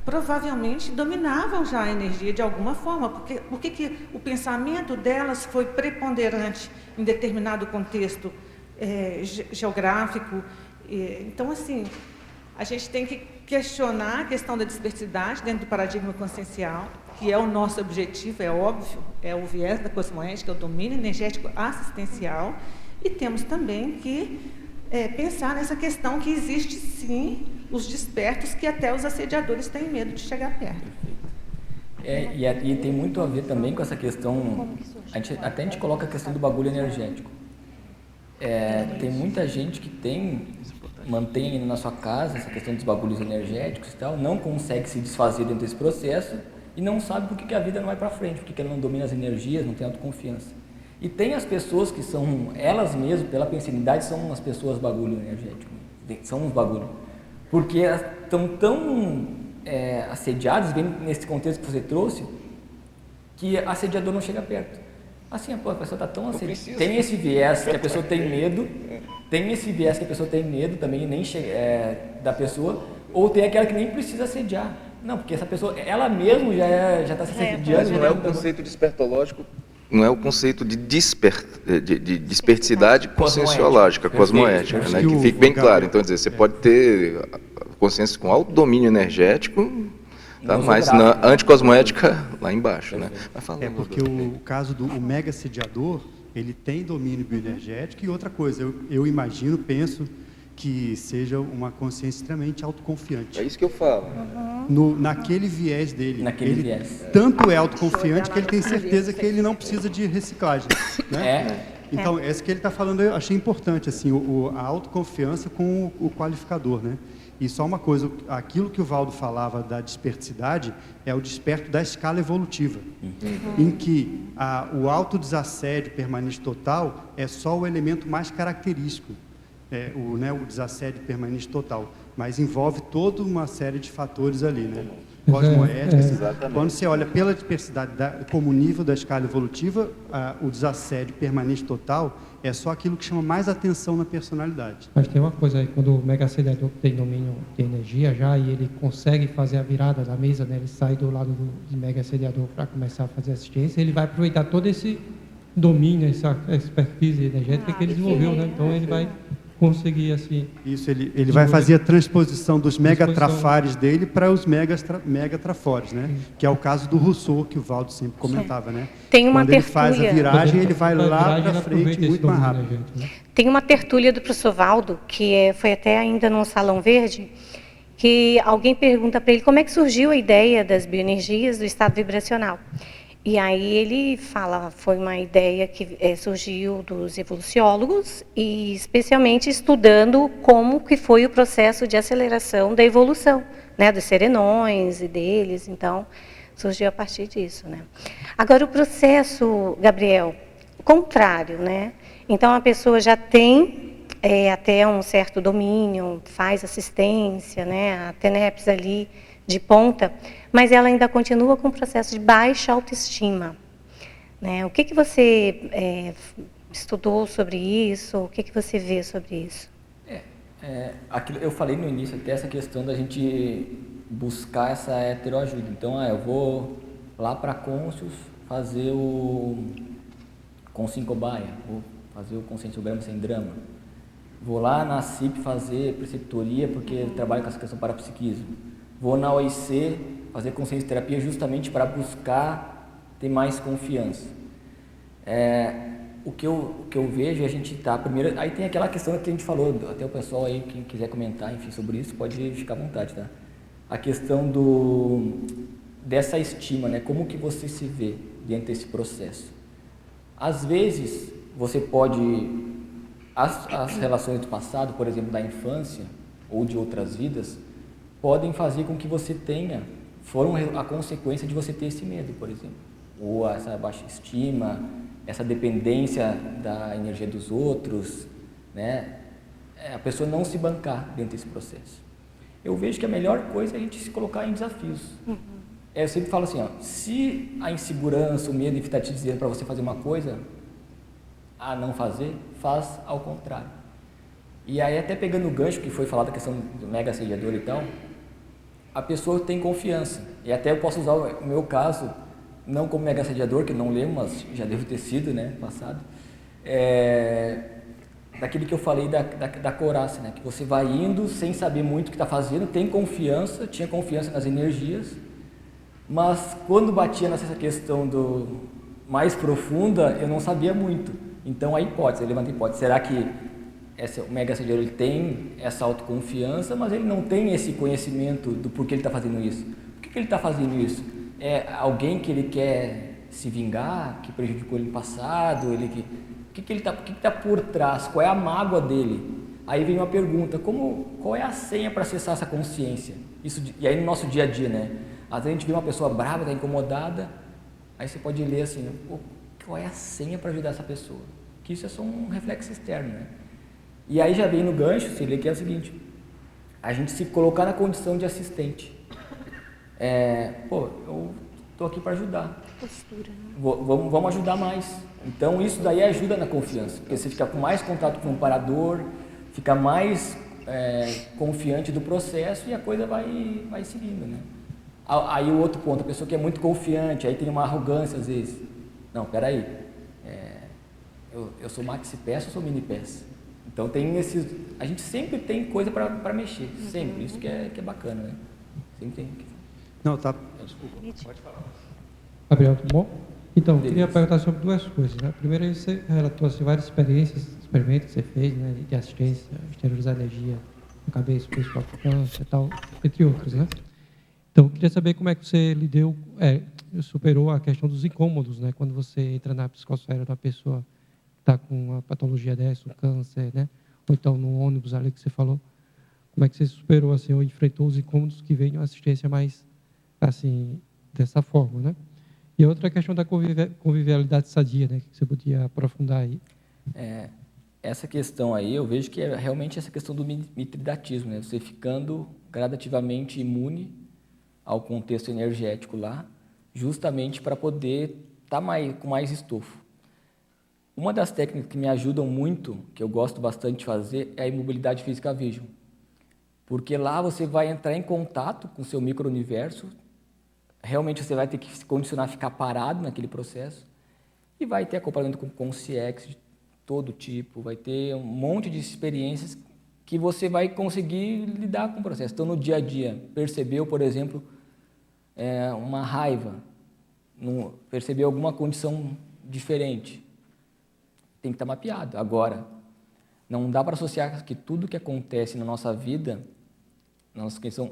provavelmente dominavam já a energia de alguma forma. Por que o pensamento delas foi preponderante em determinado contexto geográfico? Então, assim, a gente tem que questionar a questão da dispersidade dentro do paradigma consciencial, que é o nosso objetivo, é óbvio, é o viés da cosmoética, é o domínio energético assistencial, e temos também que pensar nessa questão que existe, sim, os despertos, que até os assediadores têm medo de chegar perto. E tem muito a ver também com essa questão, até a gente coloca a questão do bagulho energético. Tem muita gente que mantém na sua casa essa questão dos bagulhos energéticos e tal, não consegue se desfazer dentro desse processo e não sabe por que a vida não vai para frente, porque ela não domina as energias, não tem autoconfiança. E tem as pessoas que são, elas mesmas, pela pensinidade, são umas pessoas bagulho energético, são uns bagulho, porque estão tão assediadas, bem nesse contexto que você trouxe, que assediador não chega perto. Assim, a pessoa está tão assediada, tem esse viés que a pessoa tem medo, também nem da pessoa, ou tem aquela que nem precisa assediar. Não, porque essa pessoa, ela mesma já está se assediando. Não é o conceito despertológico, não é o conceito de desperticidade conscienciológica, cosmoética, né? Que fique bem claro. Então, você pode ter consciência com alto domínio energético, tá? Mas na anticosmoética, lá embaixo, né? Porque o caso do mega assediador, ele tem domínio bioenergético, e outra coisa, eu imagino, penso que seja uma consciência extremamente autoconfiante. É isso que eu falo. Naquele viés dele. Viés. Tanto é autoconfiante que ele tem certeza que ele não precisa de reciclagem. Né? Então, esse que ele está falando, eu achei importante, assim, a autoconfiança com o qualificador, né? E só uma coisa, aquilo que o Valdo falava da desperticidade é o desperto da escala evolutiva, em que o autodesassédio permanente total é só o elemento mais característico, o desassédio permanente total, mas envolve toda uma série de fatores ali, né? Cosmoética, quando você olha pela dispersidade como nível da escala evolutiva, o desassédio permanente total é só aquilo que chama mais atenção na personalidade. Mas tem uma coisa aí, quando o mega assediador tem domínio de energia já, e ele consegue fazer a virada da mesa, né, ele sai do lado do mega assediador para começar a fazer assistência, ele vai aproveitar todo esse domínio, essa expertise energética que ele desenvolveu, né? Então ele vai conseguir, assim... Isso, ele vai fazer a transposição dos megatrafares dele para os megatrafores, né? Que é o caso do Rousseau, que o Valdo sempre comentava, né? Tem uma Quando ele faz a viragem, ele vai lá para frente muito mais rápido. Tem uma tertúlia do professor Valdo, que foi até ainda no Salão Verde, que alguém pergunta para ele como é que surgiu a ideia das bioenergias do estado vibracional. E aí ele fala, foi uma ideia que surgiu dos evoluciólogos, e especialmente estudando como que foi o processo de aceleração da evolução, né, dos serenões e deles. Então, surgiu a partir disso, né? Agora, o processo, Gabriel, contrário, né? Então, a pessoa já tem até um certo domínio, faz assistência, né, a TENEPS ali de ponta, mas ela ainda continua com um processo de baixa autoestima, né? O que você estudou sobre isso? O que você vê sobre isso? Eu falei no início até essa questão da gente buscar essa heteroajuda. Então, eu vou lá para Conscius fazer o Consciência Cobaia, vou fazer o Conscienciograma Sem Drama. Vou lá na CIP fazer preceptoria, porque eu trabalho com essa questão parapsiquismo. Vou na OIC fazer consciência terapia justamente para buscar ter mais confiança. O que eu vejo, a gente está primeiro... Aí tem aquela questão que a gente falou, até o pessoal aí, quem quiser comentar, enfim, sobre isso, pode ficar à vontade, tá? A questão dessa estima, né? Como que você se vê dentro desse processo? Às vezes, você pode... As relações do passado, por exemplo, da infância ou de outras vidas, podem fazer com que você foram a consequência de você ter esse medo, por exemplo, ou essa baixa estima, essa dependência da energia dos outros, né? A pessoa não se bancar dentro desse processo. Eu vejo que a melhor coisa é a gente se colocar em desafios. Eu sempre falo assim, se a insegurança, o medo está te dizendo para você fazer uma coisa, a não fazer, faz ao contrário. E aí, até pegando o gancho que foi falado da questão do mega assediador e tal, a pessoa tem confiança. E até eu posso usar o meu caso, não como mega assediador, que não lembro, mas já devo ter sido, né, passado. Daquele que eu falei da couraça, né, que você vai indo sem saber muito o que está fazendo, tem confiança, tinha confiança nas energias, mas quando batia nessa questão mais profunda, eu não sabia muito. Então a hipótese, eu levanto a hipótese, será que o mega assediador ele tem essa autoconfiança, mas ele não tem esse conhecimento do porquê ele está fazendo isso? Por que ele está fazendo isso? É alguém que ele quer se vingar, que prejudicou ele no passado? O que ele está por trás? Qual é a mágoa dele? Aí vem uma pergunta, qual é a senha para acessar essa consciência? E aí no nosso dia a dia, né? Às vezes a gente vê uma pessoa brava, está incomodada, aí você pode ler assim, qual é a senha para ajudar essa pessoa? Que isso é só um reflexo externo, né? E aí já vem no gancho, você lê que é o seguinte, a gente se colocar na condição de assistente. Eu estou aqui para ajudar. Postura, né? Vamos ajudar mais. Então isso daí ajuda na confiança, porque você fica com mais contato com o amparador, fica mais confiante do processo e a coisa vai seguindo, né? Aí o outro ponto, a pessoa que é muito confiante, aí tem uma arrogância às vezes. Não, peraí, eu sou maxi peça, eu sou mini peça. Então a gente sempre tem coisa para mexer, sempre. Isso que é bacana, né? Sempre tem. Não, tá. Desculpa, pode falar. Gabriel, tudo bom? Então, eu Beleza. queria perguntar sobre duas coisas, né? Primeiro, você relatou assim, várias experimentos que você fez, né? De assistência, exteriorizar energia na cabeça, pessoal, câncer e tal, entre outros, né? Então, eu queria saber como é que você superou a questão dos incômodos, né? Quando você entra na psicosfera da pessoa está com uma patologia dessa, um câncer, né? Ou então no ônibus ali que você falou, como é que você superou assim, ou enfrentou os incômodos que vem uma assistência mais assim dessa forma, né? E outra questão da convivialidade sadia, né? Que você podia aprofundar aí. Essa questão aí, eu vejo que é realmente essa questão do mitridatismo, né? Você ficando gradativamente imune ao contexto energético lá, justamente para poder estar com mais estofo. Uma das técnicas que me ajudam muito, que eu gosto bastante de fazer, é a imobilidade física vision. Porque lá você vai entrar em contato com o seu micro-universo, realmente você vai ter que se condicionar a ficar parado naquele processo, e vai ter acompanhamento com consciex de todo tipo, vai ter um monte de experiências que você vai conseguir lidar com o processo. Então, no dia a dia, percebeu, por exemplo, uma raiva, percebeu alguma condição diferente, tem que estar mapeado. Agora, não dá para associar que tudo que acontece na nossa vida, na nossa questão,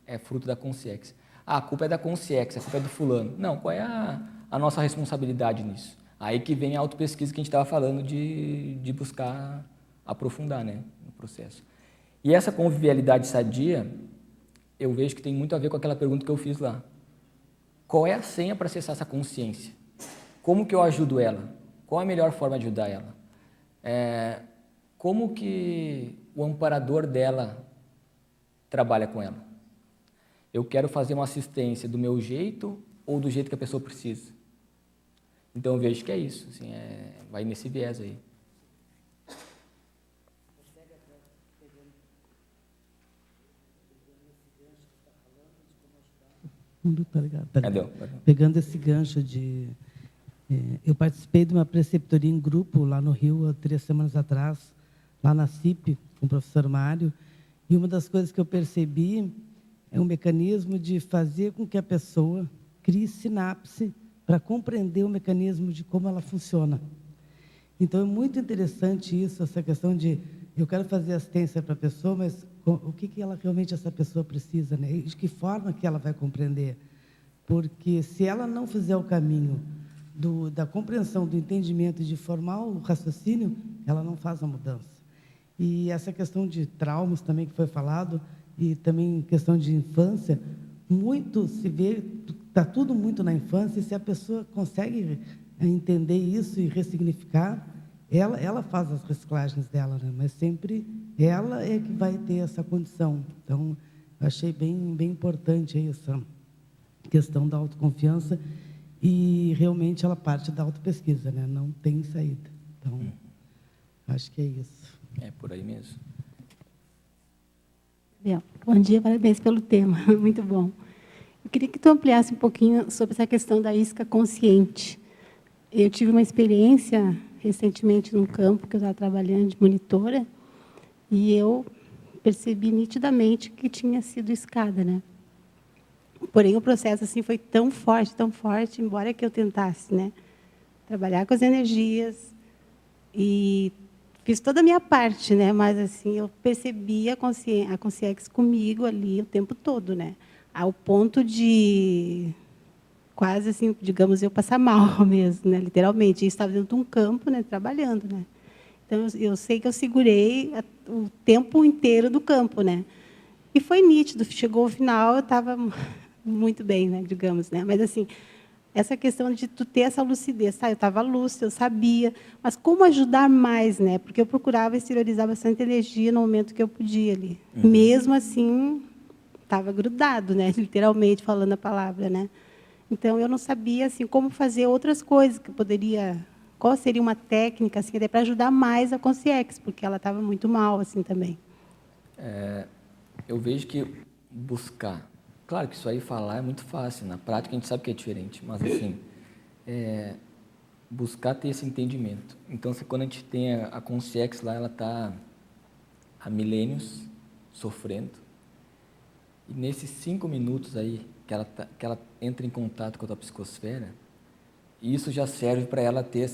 é fruto da consciex. A culpa é da consciex, a culpa é do fulano. Não, qual é a nossa responsabilidade nisso? Aí que vem a autopesquisa que a gente estava falando de buscar aprofundar, né, no processo. E essa convivialidade sadia, eu vejo que tem muito a ver com aquela pergunta que eu fiz lá. Qual é a senha para acessar essa consciência? Como que eu ajudo ela? Qual a melhor forma de ajudar ela? Como que o amparador dela trabalha com ela? Eu quero fazer uma assistência do meu jeito ou do jeito que a pessoa precisa? Então eu vejo que é isso, assim, vai nesse viés aí. Tá ligado, tá ligado. Cadê? Pegando esse gancho de... eu participei de uma preceptoria em grupo lá no Rio, há 3 semanas atrás, lá na CIP, com o professor Mário, e uma das coisas que eu percebi é um mecanismo de fazer com que a pessoa crie sinapse para compreender o mecanismo de como ela funciona. Então, é muito interessante isso, essa questão de eu quero fazer assistência para a pessoa, mas o que ela realmente essa pessoa precisa, né? E de que forma que ela vai compreender? Porque se ela não fizer o caminho da compreensão, do entendimento e de formar o raciocínio, ela não faz a mudança. E essa questão de traumas também que foi falado, e também questão de infância, muito se vê, está tudo muito na infância, e se a pessoa consegue entender isso e ressignificar, ela faz as reciclagens dela, né? Mas sempre ela é que vai ter essa condição. Então, eu achei bem importante aí essa questão da autoconfiança, e realmente ela parte da autopesquisa, né? Não tem saída. Então, acho que é isso. É por aí mesmo. Bom dia, parabéns pelo tema, muito bom. Eu queria que tu ampliasse um pouquinho sobre essa questão da isca consciente. Eu tive uma experiência recentemente num campo que eu estava trabalhando de monitora e eu percebi nitidamente que tinha sido iscada, né? Porém, o processo assim foi tão forte, embora que eu tentasse, né, trabalhar com as energias e fiz toda a minha parte, né? Mas assim eu percebi a consciência comigo ali o tempo todo, né? Ao ponto de quase assim, digamos, eu passar mal mesmo, né? Literalmente, eu estava dentro de um campo, né? Trabalhando, né? Então eu sei que eu segurei o tempo inteiro do campo, né? E foi nítido. Chegou o final, eu estava muito bem, né? Digamos, né? Mas assim, essa questão de tu ter essa lucidez, tá? Eu estava lúcida, eu sabia, mas como ajudar mais, né? Porque eu procurava exteriorizar bastante energia no momento que eu podia ali. Mesmo assim, estava grudado, né? Literalmente falando a palavra, né? Então eu não sabia assim como fazer outras coisas que eu poderia, qual seria uma técnica assim para ajudar mais a consciência, porque ela estava muito mal assim também. Eu vejo que buscar, claro que isso aí falar é muito fácil, na prática a gente sabe que é diferente, mas assim, buscar ter esse entendimento. Então, quando a gente tem a consciência lá, ela está há milênios sofrendo, e nesses 5 minutos aí que ela entra em contato com a tua psicosfera, isso já serve para ela ter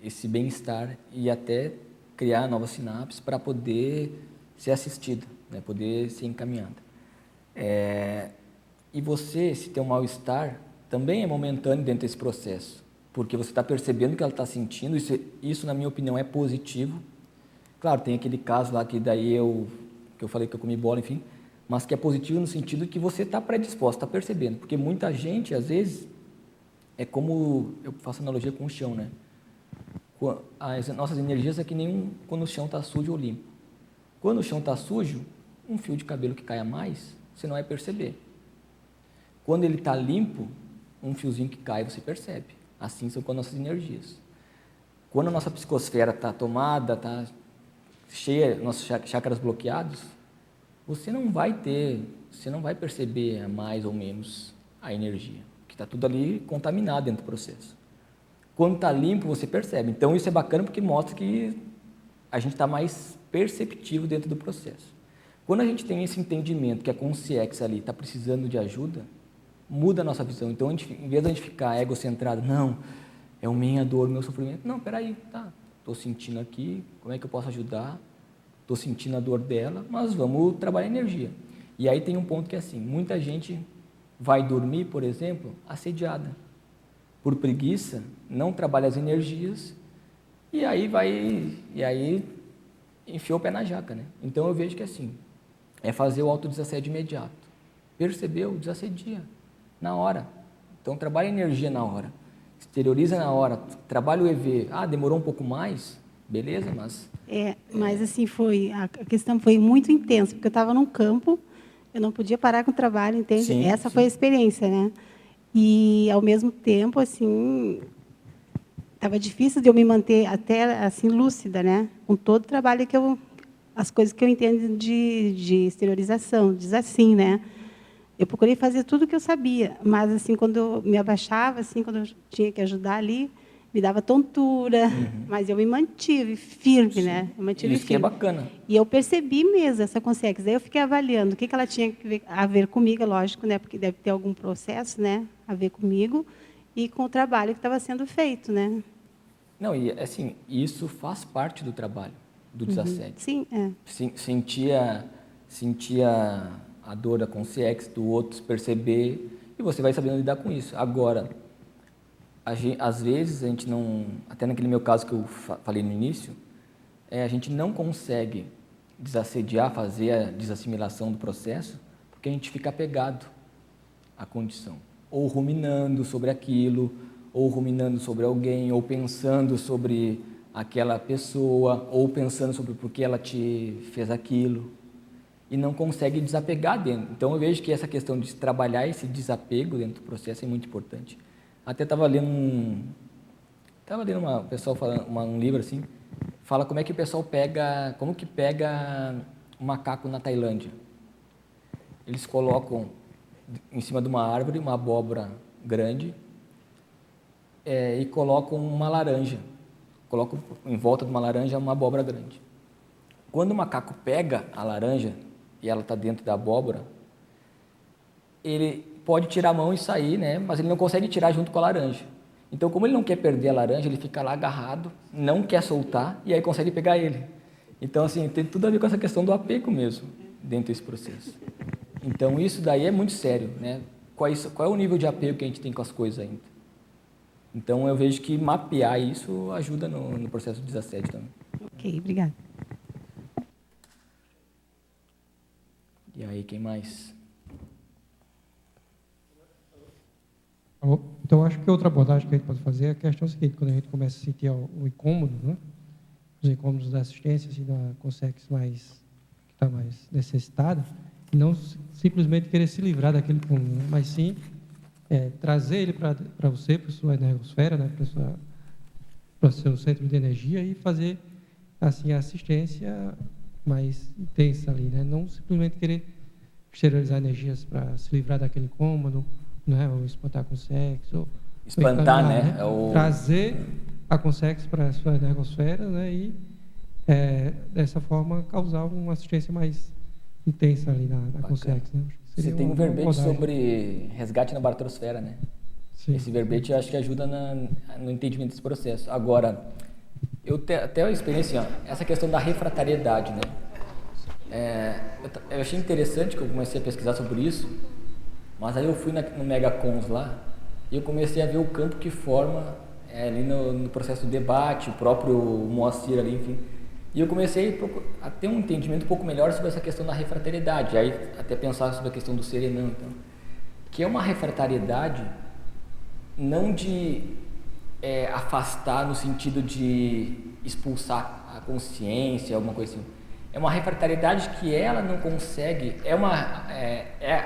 esse bem-estar e até criar novas sinapses para poder ser assistida, né? Poder ser encaminhada. E você, se tem um mal-estar, também é momentâneo dentro desse processo, porque você está percebendo o que ela está sentindo, isso, na minha opinião, é positivo. Claro, tem aquele caso lá que daí que eu falei que eu comi bola, enfim, mas que é positivo no sentido que você está predisposto, está percebendo, porque muita gente, às vezes, é como, eu faço analogia com o chão, né? As nossas energias é que nem quando o chão está sujo ou limpo. Quando o chão está sujo, um fio de cabelo que caia mais, você não vai perceber. Quando ele está limpo, um fiozinho que cai, você percebe. Assim são com as nossas energias. Quando a nossa psicosfera está tomada, está cheia, nossos chakras bloqueados, você não vai perceber mais ou menos a energia, que está tudo ali contaminado dentro do processo. Quando está limpo, você percebe. Então, isso é bacana porque mostra que a gente está mais perceptivo dentro do processo. Quando a gente tem esse entendimento que a consciência ali está precisando de ajuda, muda a nossa visão. Então, em vez de a gente ficar egocentrado, não, é a minha dor, o meu sofrimento. Não, peraí, tá, estou sentindo aqui, como é que eu posso ajudar? Estou sentindo a dor dela, mas vamos trabalhar energia. E aí tem um ponto que é assim, muita gente vai dormir, por exemplo, assediada. Por preguiça, não trabalha as energias, e aí enfiou o pé na jaca, né? Então eu vejo que assim, é fazer o autodesassédio imediato. Percebeu? Desassedia. Na hora. Então trabalha a energia na hora. Exterioriza na hora. Trabalha o EV. Ah, demorou um pouco mais? Beleza, mas... Mas assim, a questão foi muito intensa, porque eu estava num campo, eu não podia parar com o trabalho, entende? Sim, Essa sim. foi a experiência, né? E, ao mesmo tempo, assim, estava difícil de eu me manter até, assim, lúcida, né? Com todo o trabalho as coisas que eu entendo de exteriorização, diz assim, né? Eu procurei fazer tudo o que eu sabia, mas, assim, quando eu me abaixava, assim, quando eu tinha que ajudar ali, me dava tontura, mas eu me mantive firme, Sim. né? Eu mantive Isso que é firme. bacana. E eu percebi mesmo essa consciência. Daí eu fiquei avaliando o que ela tinha a ver comigo, lógico, né? Porque deve ter algum processo, né? A ver comigo e com o trabalho que estava sendo feito, né? Não, e assim, isso faz parte do trabalho, do desassédio. Sim, é. Sentia a dor da consciência do outro, perceber, e você vai sabendo lidar com isso. Agora, às vezes, a gente não... Até naquele meu caso que eu falei no início, a gente não consegue desassediar, fazer a desassimilação do processo, porque a gente fica apegado à condição. Ou ruminando sobre aquilo, ou ruminando sobre alguém, ou pensando sobre aquela pessoa, ou pensando sobre por que ela te fez aquilo, e não consegue desapegar dentro. Então, eu vejo que essa questão de trabalhar esse desapego dentro do processo é muito importante. Até estava lendo o pessoal falando um livro assim, fala como é que o pessoal pega um macaco na Tailândia. Eles colocam em cima de uma árvore uma abóbora grande e colocam uma laranja. Colocam em volta de uma laranja uma abóbora grande. Quando o macaco pega a laranja e ela está dentro da abóbora, ele pode tirar a mão e sair, né? Mas ele não consegue tirar junto com a laranja. Então, como ele não quer perder a laranja, ele fica lá agarrado, não quer soltar, e aí consegue pegar ele. Então, assim, tem tudo a ver com essa questão do apego mesmo, dentro desse processo. Então, isso daí é muito sério, né? Qual é o nível de apego que a gente tem com as coisas ainda? Então, eu vejo que mapear isso ajuda no processo de desassédio também. Ok, obrigada. E aí, quem mais? Então, acho que outra abordagem que a gente pode fazer é a questão seguinte: quando a gente começa a sentir o incômodo, né? Os incômodos da assistência, assim, da consex mais, que está mais necessitada, e não simplesmente querer se livrar daquele incômodo, né? Mas sim trazer ele para você, para a sua energosfera, né? Para o seu centro de energia, e fazer assim a assistência mais intensa ali, né? Não simplesmente querer exteriorizar energias para se livrar daquele incômodo, né? Ou espantar com sexo, espantar, né? Trazer a consex para a sua energosfera, né? E dessa forma causar uma assistência mais intensa ali na consex, né? Você tem um verbete sobre resgate na baratrosfera, né? Sim. Esse verbete eu acho que ajuda no entendimento desse processo. Agora, até a experiência, essa questão da refratariedade, né? Eu achei interessante que eu comecei a pesquisar sobre isso, mas aí eu fui no Megacons lá e eu comecei a ver o campo que forma ali no processo do debate, o próprio Moacir ali, enfim. E eu comecei a ter um entendimento um pouco melhor sobre essa questão da refratariedade, aí até pensar sobre a questão do serenão, então, que é uma refratariedade não de afastar no sentido de expulsar a consciência, alguma coisa assim. É uma refratariedade que ela não consegue,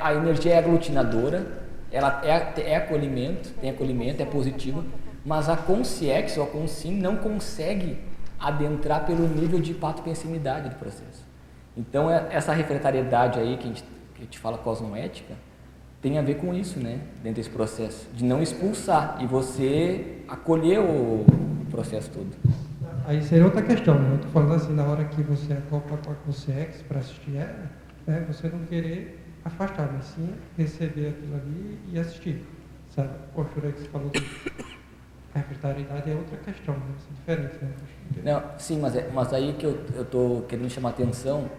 a energia é aglutinadora, ela é acolhimento, tem acolhimento, é positivo, mas a consciex ou a consim não consegue adentrar pelo nível de patopensimidade do processo. Então, essa refratariedade aí que a gente fala cosmoética tem a ver com isso, né? Dentro desse processo, de não expulsar e você acolher o processo todo. Aí seria outra questão, né? Eu estou falando assim, na hora que você acopla com a consex para assistir ela, né? Você não querer afastar, mas sim receber aquilo ali e assistir, sabe? A postura que você falou a refratariedade é outra questão, né? Isso é diferente, né? Não, sim, mas aí que eu estou querendo chamar a atenção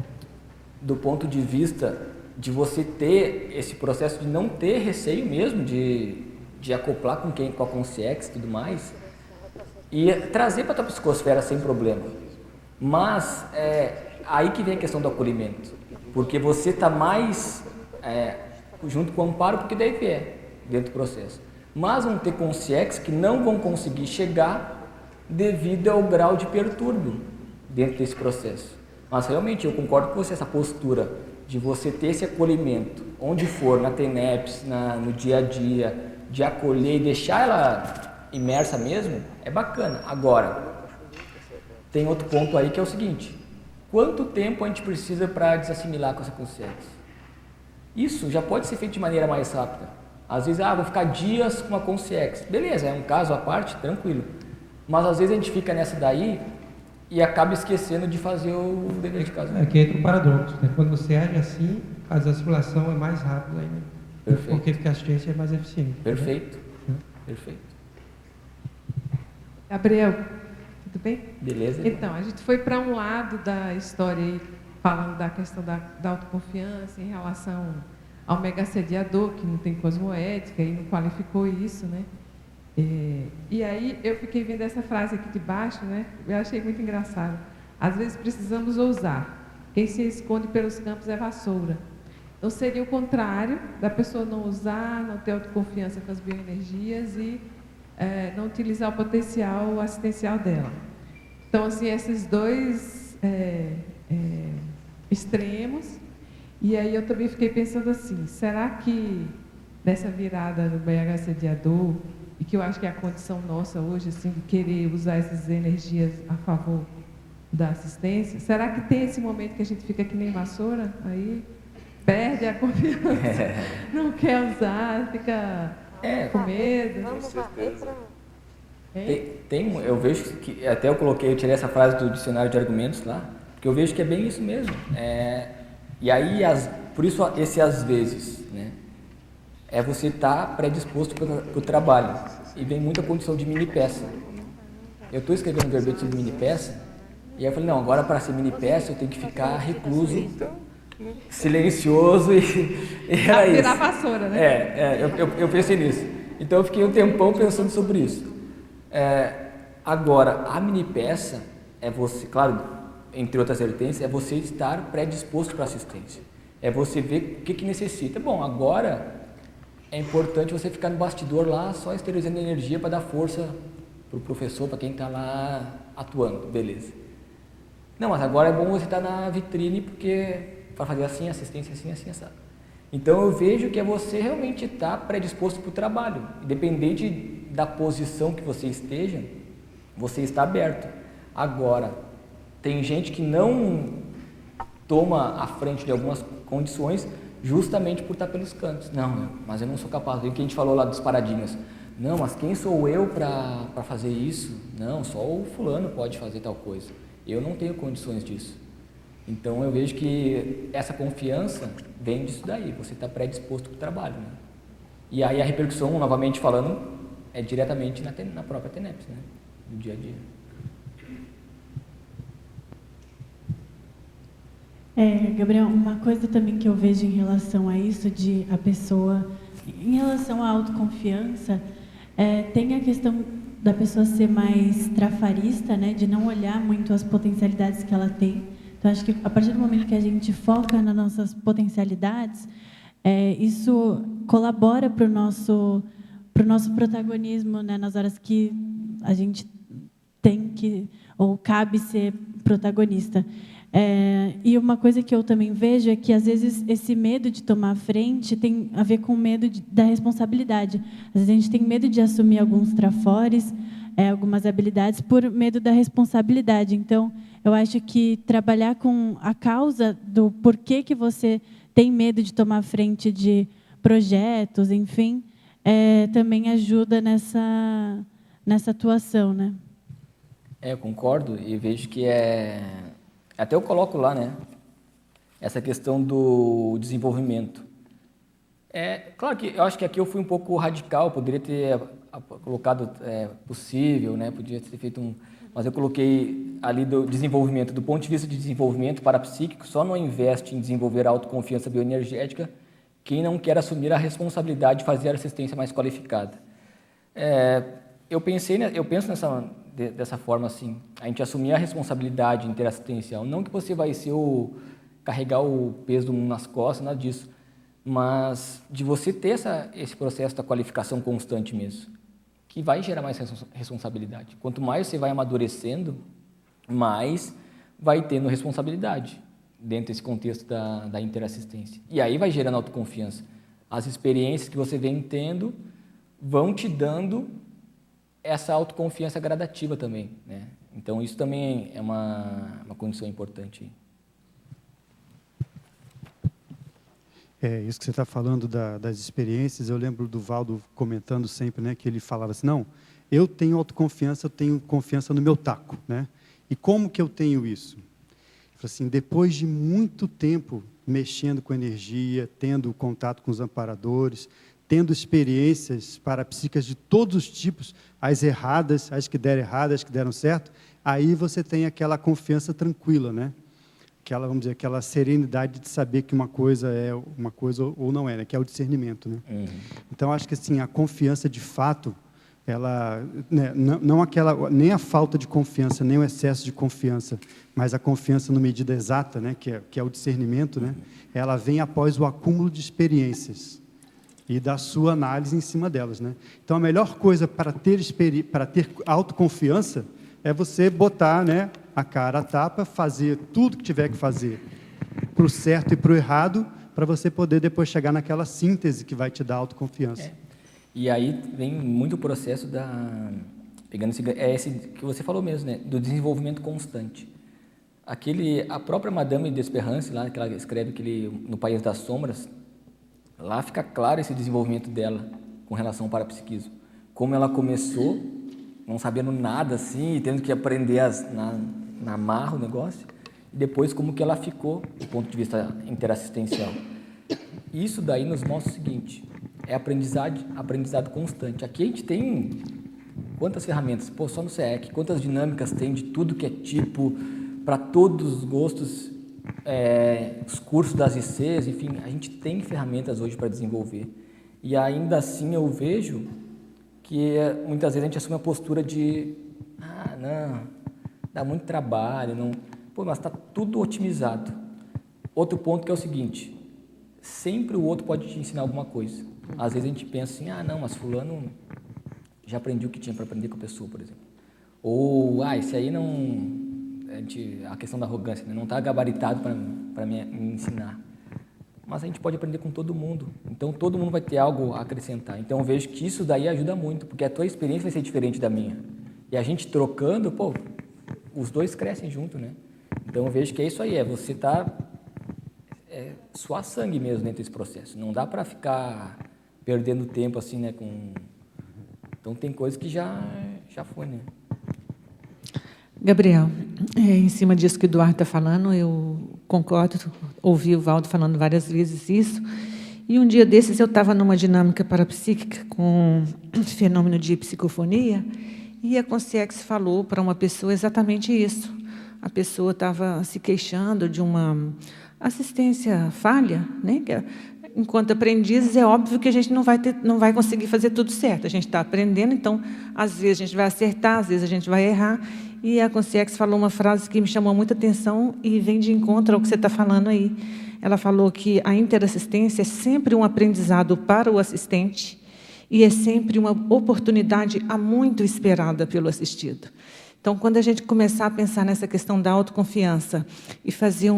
do ponto de vista de você ter esse processo de não ter receio mesmo de acoplar com a consciex e tudo mais e trazer para a tua psicosfera sem problema. Mas aí que vem a questão do acolhimento, porque você está mais junto com o amparo, porque daí dentro do processo. Mas vão ter consciex que não vão conseguir chegar devido ao grau de perturbio dentro desse processo. Mas realmente eu concordo com você, essa postura de você ter esse acolhimento, onde for, na TENEPS, no dia a dia, de acolher e deixar ela imersa mesmo, é bacana. Agora, tem outro ponto aí que é o seguinte: quanto tempo a gente precisa para desassimilar com essa consciência? Isso já pode ser feito de maneira mais rápida. Às vezes, vou ficar dias com a consciência. Beleza, é um caso à parte, tranquilo. Mas às vezes a gente fica nessa daí e acaba esquecendo de fazer o dever de casa. Aqui entra o paradoxo, né? Quando você age assim, a desassimilação é mais rápida ainda. Perfeito. Porque a assistência é mais eficiente. Perfeito. Né? Perfeito. Gabriel, tudo bem? Beleza. Então, a gente foi para um lado da história aí, falando da questão da autoconfiança em relação ao mega-assediador, que não tem cosmoética e não qualificou isso, né? E aí eu fiquei vendo essa frase aqui de baixo, né? Eu achei muito engraçado. Às vezes precisamos ousar. Quem se esconde pelos campos é vassoura. Então seria o contrário da pessoa não usar, não ter autoconfiança com as bioenergias e não utilizar o potencial assistencial dela. Então, assim, esses dois extremos. E aí eu também fiquei pensando assim, será que nessa virada do mega-assediador, e que eu acho que é a condição nossa hoje, assim, de querer usar essas energias a favor da assistência, será que tem esse momento que a gente fica que nem vassoura, aí perde a confiança, não quer usar, fica com medo? Com certeza. Eu vejo que, até eu tirei essa frase do dicionário de argumentos lá, porque eu vejo que é bem isso mesmo. E aí, por isso esse às vezes, né? É você estar predisposto para o trabalho. E vem muita condição de mini peça. Eu estou escrevendo um verbete sobre mini peça, e aí eu falei, não, agora para ser mini peça eu tenho que ficar recluso, silencioso e era isso. Virar vassoura, né? Eu pensei nisso. Então eu fiquei um tempão pensando sobre isso. Agora, a mini peça é você, claro, entre outras vertentes, é você estar predisposto para assistência. É você ver o que necessita. Bom, agora é importante você ficar no bastidor lá, só esterilizando energia para dar força para o professor, para quem está lá atuando, beleza. Não, mas agora é bom você estar na vitrine, porque para fazer assim, assistência assim, assim, assim. Então eu vejo que é você realmente estar predisposto para o trabalho. Independente da posição que você esteja, você está aberto. Agora, tem gente que não toma a frente de algumas condições justamente por estar pelos cantos. Não, mas eu não sou capaz. O que a gente falou lá dos paradigmas. Não, mas quem sou eu para fazer isso? Não, só o fulano pode fazer tal coisa. Eu não tenho condições disso. Então eu vejo que essa confiança vem disso daí. Você está predisposto para o trabalho, né? E aí a repercussão, novamente falando, é diretamente na própria TENEPS, né? No dia a dia. Gabriel, uma coisa também que eu vejo em relação a isso, de a pessoa, em relação à autoconfiança, tem a questão da pessoa ser mais trafarista, né, de não olhar muito as potencialidades que ela tem. Então, acho que a partir do momento que a gente foca nas nossas potencialidades, isso colabora para o nosso protagonismo, né, nas horas que a gente tem que, ou cabe ser protagonista. E uma coisa que eu também vejo é que, às vezes, esse medo de tomar a frente tem a ver com o medo da responsabilidade. Às vezes, a gente tem medo de assumir alguns trafores, algumas habilidades, por medo da responsabilidade. Então, eu acho que trabalhar com a causa do porquê que você tem medo de tomar a frente de projetos, enfim, também ajuda nessa atuação, né? Eu concordo e vejo que até eu coloco lá, né, essa questão do desenvolvimento. Claro que eu acho que aqui eu fui um pouco radical, poderia ter colocado possível, né, podia ter feito mas eu coloquei ali do desenvolvimento, do ponto de vista de desenvolvimento parapsíquico, só não investe em desenvolver a autoconfiança bioenergética quem não quer assumir a responsabilidade de fazer a assistência mais qualificada. Eu penso dessa forma assim, a gente assumir a responsabilidade interassistencial, não que você vai ser carregar o peso do mundo nas costas, nada disso, mas de você ter esse processo da qualificação constante mesmo, que vai gerar mais responsabilidade. Quanto mais você vai amadurecendo, mais vai tendo responsabilidade dentro desse contexto da interassistência. E aí vai gerando autoconfiança. As experiências que você vem tendo vão te dando essa autoconfiança gradativa também, né? Então, isso também é uma condição importante. Isso que você está falando das experiências, eu lembro do Valdo comentando sempre, né, que ele falava assim, não, eu tenho autoconfiança, eu tenho confiança no meu taco, né? E como que eu tenho isso? Ele falou assim, depois de muito tempo mexendo com energia, tendo contato com os amparadores, tendo experiências parapsíquicas de todos os tipos, as erradas, as que deram errado, as que deram certo, aí você tem aquela confiança tranquila, né? Vamos dizer, aquela serenidade de saber que uma coisa é uma coisa ou não é, né? Que é o discernimento, né? Uhum. Então, acho que assim, a confiança de fato, ela, né, nem a falta de confiança, nem o excesso de confiança, mas a confiança na medida exata, né? Que é o discernimento, né? Ela vem após o acúmulo de experiências e da sua análise em cima delas, né? Então, a melhor coisa para ter autoconfiança é você botar, né, a cara a tapa, fazer tudo que tiver que fazer para o certo e para o errado, para você poder depois chegar naquela síntese que vai te dar autoconfiança. E aí vem muito o processo esse que você falou mesmo, né, do desenvolvimento constante. A própria Madame d'Espérance, lá, que ela escreve no País das Sombras, lá fica claro esse desenvolvimento dela com relação ao parapsiquismo. Como ela começou, não sabendo nada assim, e tendo que aprender na marra o negócio, e depois como que ela ficou do ponto de vista interassistencial. Isso daí nos mostra o seguinte, é aprendizado constante. Aqui a gente tem quantas ferramentas? Pô, só no CEEC, quantas dinâmicas tem de tudo que é tipo, para todos os gostos, os cursos das ICs, enfim, a gente tem ferramentas hoje para desenvolver. E ainda assim eu vejo que muitas vezes a gente assume a postura de não, dá muito trabalho, não, pô, mas está tudo otimizado. Outro ponto que é o seguinte, sempre o outro pode te ensinar alguma coisa. Às vezes a gente pensa assim, não, mas fulano já aprendi o que tinha para aprender com a pessoa, por exemplo. Ou, esse aí não... A questão da arrogância, né? Não está gabaritado para me ensinar. Mas a gente pode aprender com todo mundo. Então, todo mundo vai ter algo a acrescentar. Então, eu vejo que isso daí ajuda muito, porque a tua experiência vai ser diferente da minha. E a gente trocando, pô, os dois crescem junto, né? Então, eu vejo que é isso aí, você tá suar sangue mesmo dentro desse processo. Não dá para ficar perdendo tempo assim, né? Então, tem coisas que já foi, né? Gabriel, em cima disso que o Eduardo está falando, eu concordo, ouvi o Valdo falando várias vezes isso, e um dia desses eu estava numa dinâmica parapsíquica com um fenômeno de psicofonia, e a Consciex falou para uma pessoa exatamente isso. A pessoa estava se queixando de uma assistência falha, né? Enquanto aprendizes, é óbvio que a gente não vai conseguir fazer tudo certo. A gente está aprendendo, então, às vezes a gente vai acertar, às vezes a gente vai errar. E a Consciex falou uma frase que me chamou muita atenção e vem de encontro ao que você está falando aí. Ela falou que a interassistência é sempre um aprendizado para o assistente e é sempre uma oportunidade há muito esperada pelo assistido. Então, quando a gente começar a pensar nessa questão da autoconfiança e fazer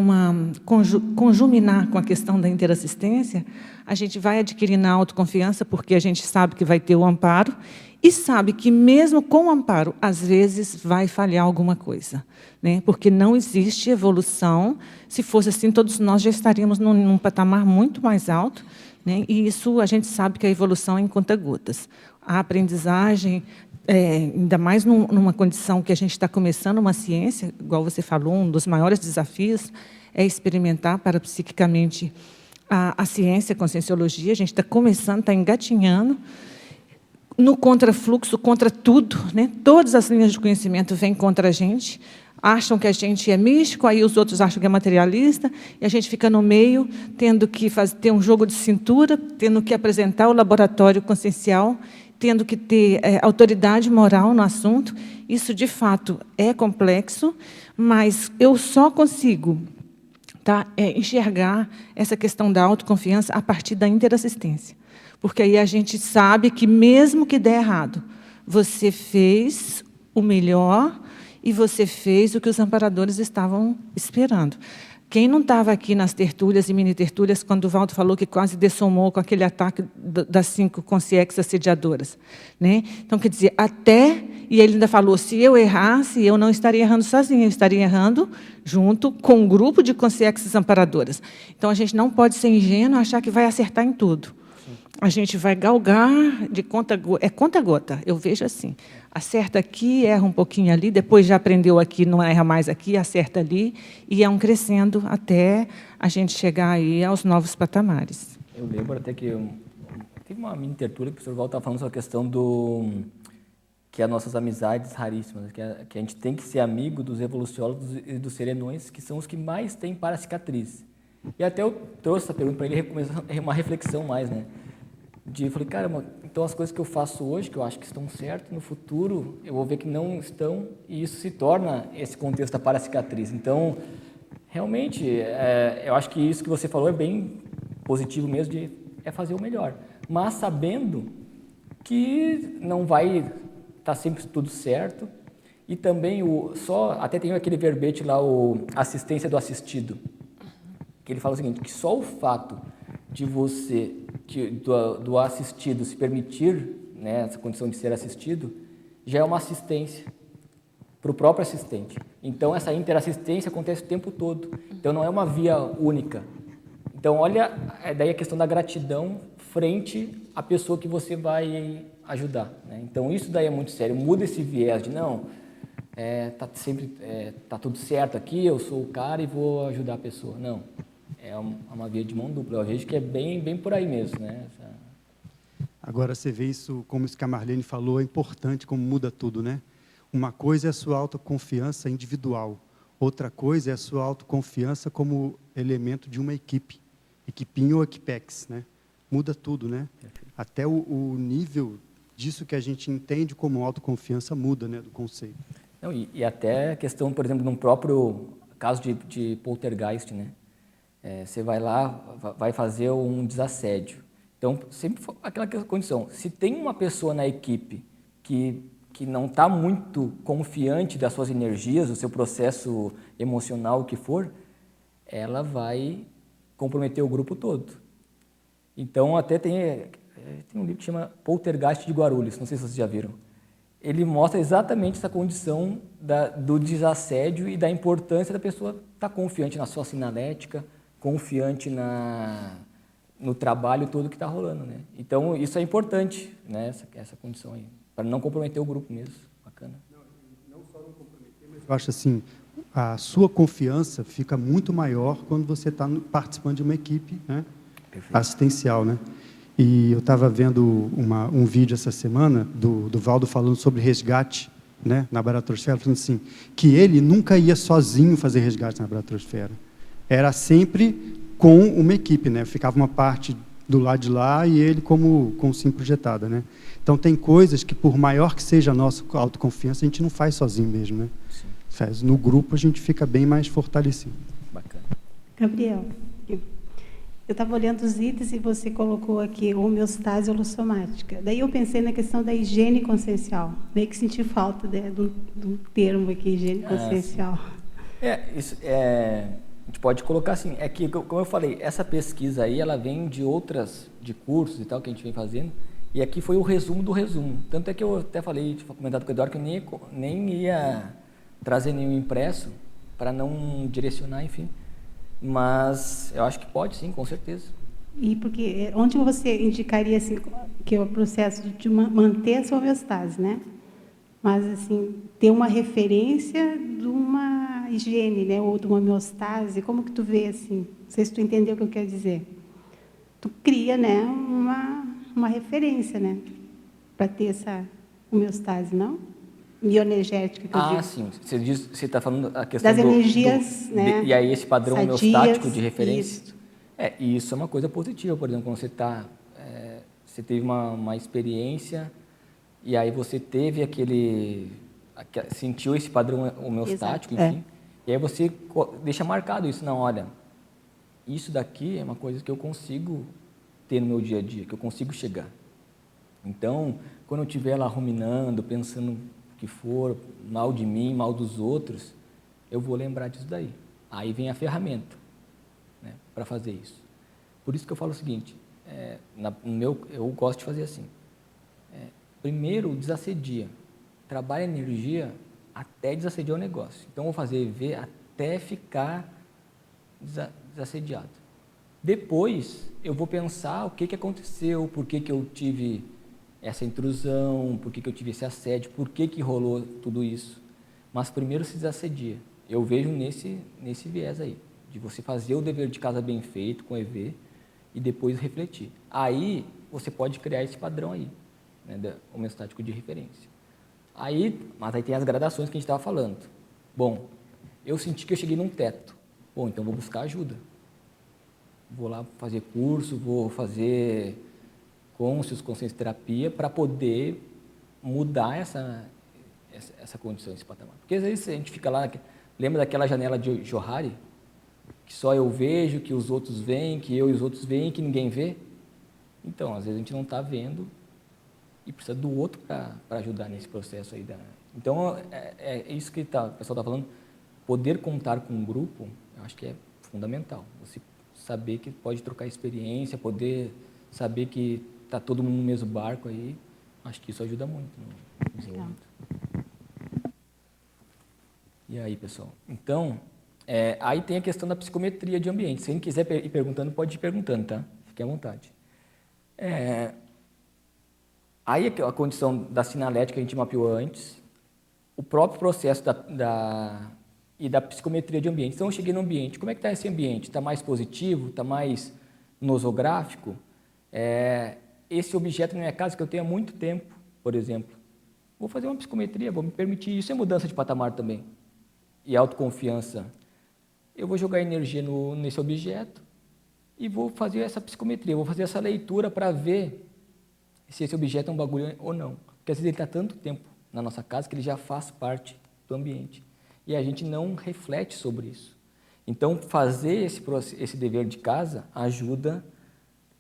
conjuminar com a questão da interassistência, a gente vai adquirindo a autoconfiança porque a gente sabe que vai ter o amparo e sabe que, mesmo com o amparo, às vezes vai falhar alguma coisa, né? Porque não existe evolução. Se fosse assim, todos nós já estaríamos num patamar muito mais alto, né? E isso a gente sabe que a evolução é em conta-gotas. A aprendizagem... ainda mais numa condição que a gente está começando uma ciência, igual você falou, um dos maiores desafios é experimentar parapsiquicamente a ciência, a conscienciologia. A gente está começando, está engatinhando, no contrafluxo, contra tudo, né? Todas as linhas de conhecimento vêm contra a gente, acham que a gente é místico, aí os outros acham que é materialista, e a gente fica no meio, tendo que ter um jogo de cintura, tendo que apresentar o laboratório consciencial, tendo que ter autoridade moral no assunto. Isso, de fato, é complexo, mas eu só consigo enxergar essa questão da autoconfiança a partir da interassistência. Porque aí a gente sabe que, mesmo que der errado, você fez o melhor e você fez o que os amparadores estavam esperando. Quem não estava aqui nas tertúlias e mini-tertúlias, quando o Valdo falou que quase dessomou com aquele ataque das 5 consciex assediadoras, né? Então, quer dizer, e ele ainda falou, se eu errasse, eu não estaria errando sozinha, eu estaria errando junto com um grupo de consciexes amparadoras. Então, a gente não pode ser ingênuo e achar que vai acertar em tudo. A gente vai galgar de conta-gota, eu vejo assim. Acerta aqui, erra um pouquinho ali, depois já aprendeu aqui, não erra mais aqui, acerta ali, e é um crescendo até a gente chegar aí aos novos patamares. Eu lembro até que teve uma mini tertúlia que o professor Valdo estava falando sobre a questão que as nossas amizades raríssimas, que a gente tem que ser amigo dos evoluciólogos e dos serenões, que são os que mais têm paracicatrizes. E até eu trouxe essa pergunta para ele, começar uma reflexão mais, né? Eu falei, cara, então as coisas que eu faço hoje, que eu acho que estão certas, no futuro eu vou ver que não estão, e isso se torna esse contexto da paracicatriz. Então, realmente, eu acho que isso que você falou é bem positivo mesmo, é fazer o melhor. Mas sabendo que não vai estar sempre tudo certo, e também até tem aquele verbete lá, assistência do assistido, que ele fala o seguinte, que só o fato de você, do assistido se permitir, né, essa condição de ser assistido, já é uma assistência para o próprio assistente. Então, essa interassistência acontece o tempo todo. Então, não é uma via única. Então, olha, daí a questão da gratidão frente à pessoa que você vai ajudar, né? Então, isso daí é muito sério. Muda esse viés de, não, tá tudo certo aqui, eu sou o cara e vou ajudar a pessoa. Não, é uma via de mão dupla. Eu vejo que é bem por aí mesmo, né? Agora, você vê isso, como isso que a Marlene falou, é importante, como muda tudo, né? Uma coisa é a sua autoconfiança individual, outra coisa é a sua autoconfiança como elemento de uma equipe, equipinho ou equipex, né? Muda tudo, né? Até o nível disso que a gente entende como autoconfiança muda, né, do conceito. Não, e até a questão, por exemplo, num próprio caso de poltergeist, né? Você vai lá, vai fazer um desassédio. Então, sempre aquela condição, se tem uma pessoa na equipe que não está muito confiante das suas energias, do seu processo emocional, o que for, ela vai comprometer o grupo todo. Então, até tem um livro que chama Poltergeist de Guarulhos, não sei se vocês já viram. Ele mostra exatamente essa condição do desassédio e da importância da pessoa estar confiante na sua sinalética, confiante no trabalho todo que está rolando, né? Então, isso é importante, né? Essa condição aí, para não comprometer o grupo mesmo. Bacana. Não só não comprometer, mas eu acho assim, a sua confiança fica muito maior quando você está participando de uma equipe, né, assistencial, né? E eu estava vendo um vídeo essa semana do Valdo falando sobre resgate, né, na baratrosfera, falando assim, que ele nunca ia sozinho fazer resgate na baratrosfera. Era sempre com uma equipe, né? Ficava uma parte do lado de lá e ele como sim projetada, né? Então, tem coisas que, por maior que seja a nossa autoconfiança, a gente não faz sozinho mesmo, né? Faz. No grupo, a gente fica bem mais fortalecido. Bacana. Gabriel, eu estava olhando os itens e você colocou aqui homeostase holossomática. Daí eu pensei na questão da higiene consciencial. Meio que senti falta do termo aqui, higiene consciencial. A gente pode colocar assim, é que, como eu falei, essa pesquisa aí, ela vem de cursos e tal, que a gente vem fazendo, e aqui foi o resumo do resumo. Tanto é que eu até falei, tinha comentado com o Eduardo, que eu nem ia trazer nenhum impresso, para não direcionar, enfim. Mas eu acho que pode, sim, com certeza. E porque, onde você indicaria, assim, que é o processo de manter a sua homeostase, né? Mas, assim, ter uma referência de uma higiene, né? Ou de uma homeostase, como que tu vê, assim? Não sei se tu entendeu o que eu quero dizer. Tu cria, né, uma referência, né? Para ter essa homeostase, não? Bioenergética, que eu digo. Sim. Você está falando a questão das energias, né? E aí esse padrão sadias, homeostático de referência. Isso. E isso é uma coisa positiva, por exemplo, quando você teve uma experiência e aí você teve sentiu esse padrão homeostático, enfim, e aí você deixa marcado isso, não, olha, isso daqui é uma coisa que eu consigo ter no meu dia a dia, que eu consigo chegar. Então, quando eu estiver lá ruminando, pensando o que for, mal de mim, mal dos outros, eu vou lembrar disso daí. Aí vem a ferramenta, né, para fazer isso. Por isso que eu falo o seguinte, eu gosto de fazer assim. Primeiro, desassedia. Trabalha a energia até desassediar o negócio. Então, eu vou fazer EV até ficar desassediado. Depois, eu vou pensar o que aconteceu, por que eu tive essa intrusão, por que eu tive esse assédio, por que rolou tudo isso. Mas primeiro se desassedia. Eu vejo nesse viés aí, de você fazer o dever de casa bem feito com EV e depois refletir. Aí, você pode criar esse padrão aí, né, homeostático de referência. Mas aí tem as gradações que a gente estava falando. Bom, eu senti que eu cheguei num teto. Bom, então vou buscar ajuda. Vou lá fazer curso, vou fazer consciência terapia para poder mudar essa condição, esse patamar. Porque às vezes a gente fica lá, lembra daquela janela de Johari? Que só eu vejo, que os outros veem, que eu e os outros veem, que ninguém vê. Então, às vezes a gente não está vendo e precisa do outro para ajudar nesse processo aí. Então, é isso que o pessoal está falando. Poder contar com um grupo, eu acho que é fundamental. Você saber que pode trocar experiência, poder saber que está todo mundo no mesmo barco aí, acho que isso ajuda muito no desenvolvimento. E aí, pessoal? Então, aí tem a questão da psicometria de ambiente. Se quem quiser ir perguntando, pode ir perguntando, tá? Fique à vontade. Aí a condição da sinalética que a gente mapeou antes, o próprio processo e da psicometria de ambiente. Então, eu cheguei no ambiente. Como é que está esse ambiente? Está mais positivo? Está mais nosográfico? Esse objeto na minha casa que eu tenho há muito tempo, por exemplo. Vou fazer uma psicometria, vou me permitir. Isso é mudança de patamar também. E autoconfiança. Eu vou jogar energia nesse objeto e vou fazer essa psicometria, vou fazer essa leitura para ver se esse objeto é um bagulho ou não. Porque às vezes ele está tanto tempo na nossa casa que ele já faz parte do ambiente. E a gente não reflete sobre isso. Então, fazer esse dever de casa ajuda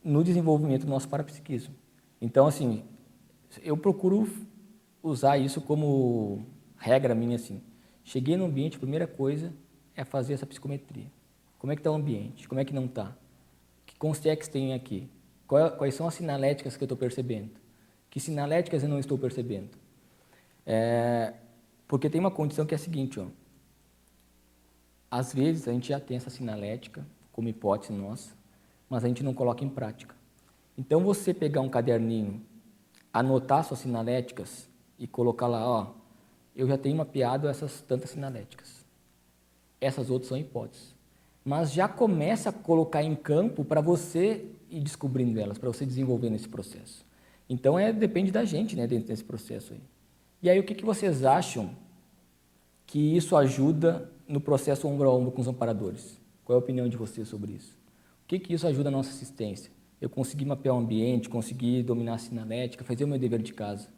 no desenvolvimento do nosso parapsiquismo. Então, assim, eu procuro usar isso como regra minha, assim. Cheguei no ambiente, a primeira coisa é fazer essa psicometria. Como é que está o ambiente? Como é que não está? Que consex tem aqui? Quais são as sinaléticas que eu estou percebendo? Que sinaléticas eu não estou percebendo? Porque tem uma condição que é a seguinte, ó. Às vezes a gente já tem essa sinalética, como hipótese nossa, mas a gente não coloca em prática. Então, você pegar um caderninho, anotar suas sinaléticas e colocar lá, ó, eu já tenho mapeado essas tantas sinaléticas. Essas outras são hipóteses. Mas já começa a colocar em campo para você ir descobrindo elas, para você desenvolver nesse processo. Então, depende da gente, né, dentro desse processo aí. E aí, o que vocês acham que isso ajuda no processo ombro a ombro com os amparadores? Qual é a opinião de vocês sobre isso? O que isso ajuda na nossa assistência? Eu conseguir mapear o ambiente, conseguir dominar a sinalética, fazer o meu dever de casa.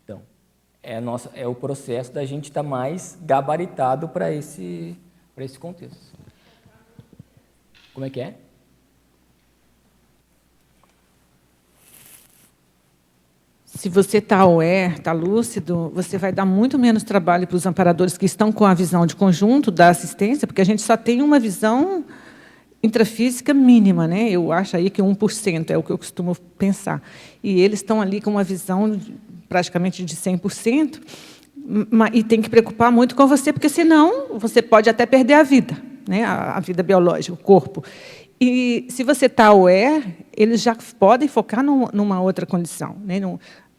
Então, é o processo da gente estar mais gabaritado para esse contexto. Como é que é? Se você está aware, está lúcido, você vai dar muito menos trabalho para os amparadores que estão com a visão de conjunto da assistência, porque a gente só tem uma visão intrafísica mínima, né? Eu acho aí que 1% é o que eu costumo pensar. E eles estão ali com uma visão praticamente de 100%, e tem que preocupar muito com você, porque senão você pode até perder a vida, né? A vida biológica, o corpo. E se você está aware, eles já podem focar numa outra condição, né?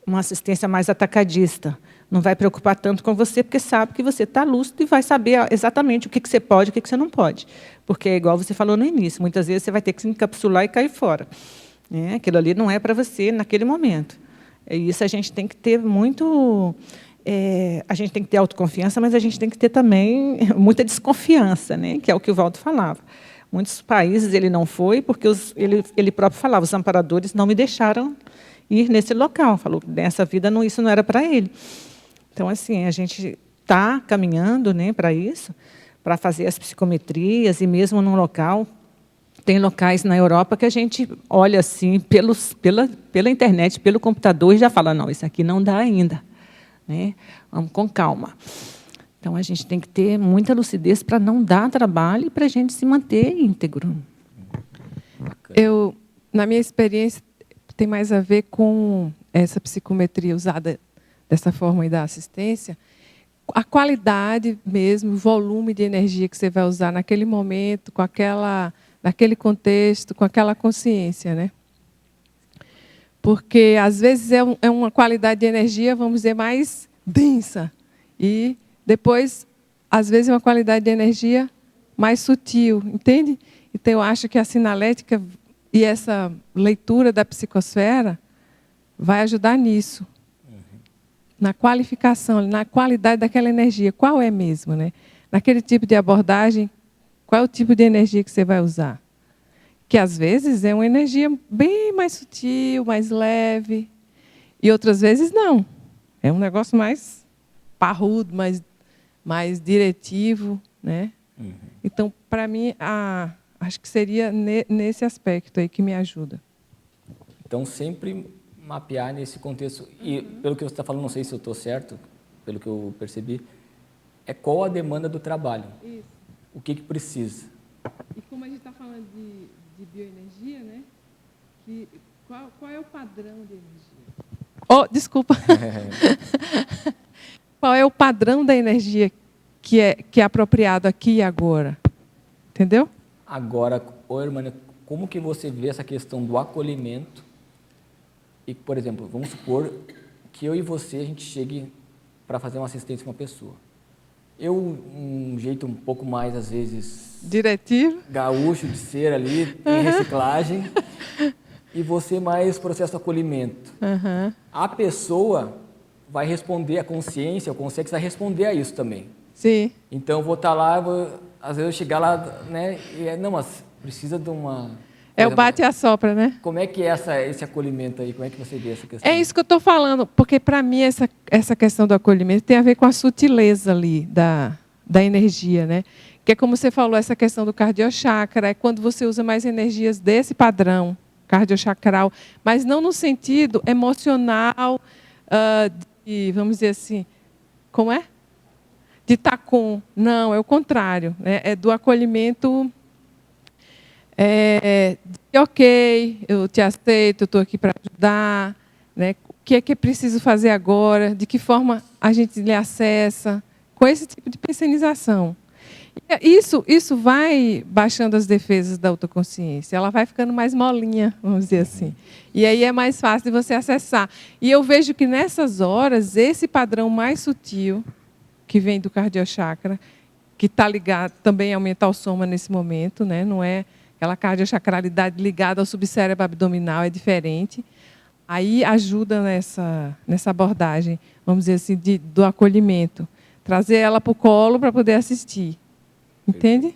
Uma assistência mais atacadista. Não vai preocupar tanto com você, porque sabe que você está lúcido e vai saber exatamente o que você pode e o que você não pode. Porque é igual você falou no início, muitas vezes você vai ter que se encapsular e cair fora. Aquilo ali não é para você naquele momento. E isso a gente tem que ter muito... a gente tem que ter autoconfiança, mas a gente tem que ter também muita desconfiança, né? Que é o que o Valdo falava. Muitos países ele não foi, porque ele próprio falava, os amparadores não me deixaram ir nesse local. Falou que nessa vida isso não era para ele. Então, assim, a gente está caminhando, né, para isso, para fazer as psicometrias, e mesmo num local, tem locais na Europa que a gente olha assim, pela internet, pelo computador, e já fala, não, isso aqui não dá ainda. Né? Vamos com calma. Então, a gente tem que ter muita lucidez para não dar trabalho e para a gente se manter íntegro. Na minha experiência, tem mais a ver com essa psicometria usada dessa forma aí da assistência, a qualidade mesmo, o volume de energia que você vai usar naquele momento, naquele contexto, com aquela consciência, né? Porque, às vezes, é uma qualidade de energia, vamos dizer, mais densa. E, depois, às vezes, é uma qualidade de energia mais sutil, entende? Então, eu acho que a sinalética e essa leitura da psicosfera vai ajudar nisso. Na qualificação, na qualidade daquela energia. Qual é mesmo, né? Naquele tipo de abordagem, qual é o tipo de energia que você vai usar? Que, às vezes, é uma energia bem mais sutil, mais leve. E, outras vezes, não. É um negócio mais parrudo, mais diretivo, né? Então, para mim, acho que seria nesse aspecto aí que me ajuda. Então, sempre mapear nesse contexto. E, pelo que você está falando, não sei se eu estou certo, pelo que eu percebi, é qual a demanda do trabalho. Isso. O que precisa. E como a gente está falando de bioenergia, né? Que Qual é o padrão de energia? Oh, desculpa. Qual é o padrão da energia que é apropriado aqui e agora? Entendeu? Agora, Hermânia, como que você vê essa questão do acolhimento? E, por exemplo, vamos supor que eu e você, a gente chegue para fazer uma assistência a uma pessoa. Eu, um jeito um pouco mais, às vezes... diretivo. Gaúcho de ser ali, em reciclagem. E você mais processo de acolhimento. A pessoa vai responder, a consciência, o consciente vai responder a isso também. Sim. Então, eu vou estar lá, às vezes eu chegar lá, né? E não, mas precisa de uma... É o bate e assopra, né? Como é que é esse acolhimento aí? Como é que você vê essa questão? É isso que eu estou falando, porque, para mim, essa questão do acolhimento tem a ver com a sutileza ali da energia, né? Que é como você falou, essa questão do cardiochakra, é quando você usa mais energias desse padrão cardiochakral, mas não no sentido emocional, vamos dizer assim, como é? De estar com. Não, é o contrário, né? É do acolhimento... ok, eu te aceito, estou aqui para ajudar, né? O que é que é preciso fazer agora, de que forma a gente lhe acessa, com esse tipo de personização. Isso vai baixando as defesas da autoconsciência, ela vai ficando mais molinha, vamos dizer assim. E aí é mais fácil de você acessar. E eu vejo que nessas horas, esse padrão mais sutil, que vem do cardiochakra, que está ligado também ao mental soma nesse momento, né? Não é aquela cardiochakralidade ligada ao subcérebro abdominal, é diferente. Aí ajuda nessa abordagem, vamos dizer assim, do acolhimento. Trazer ela para o colo para poder assistir. Entende?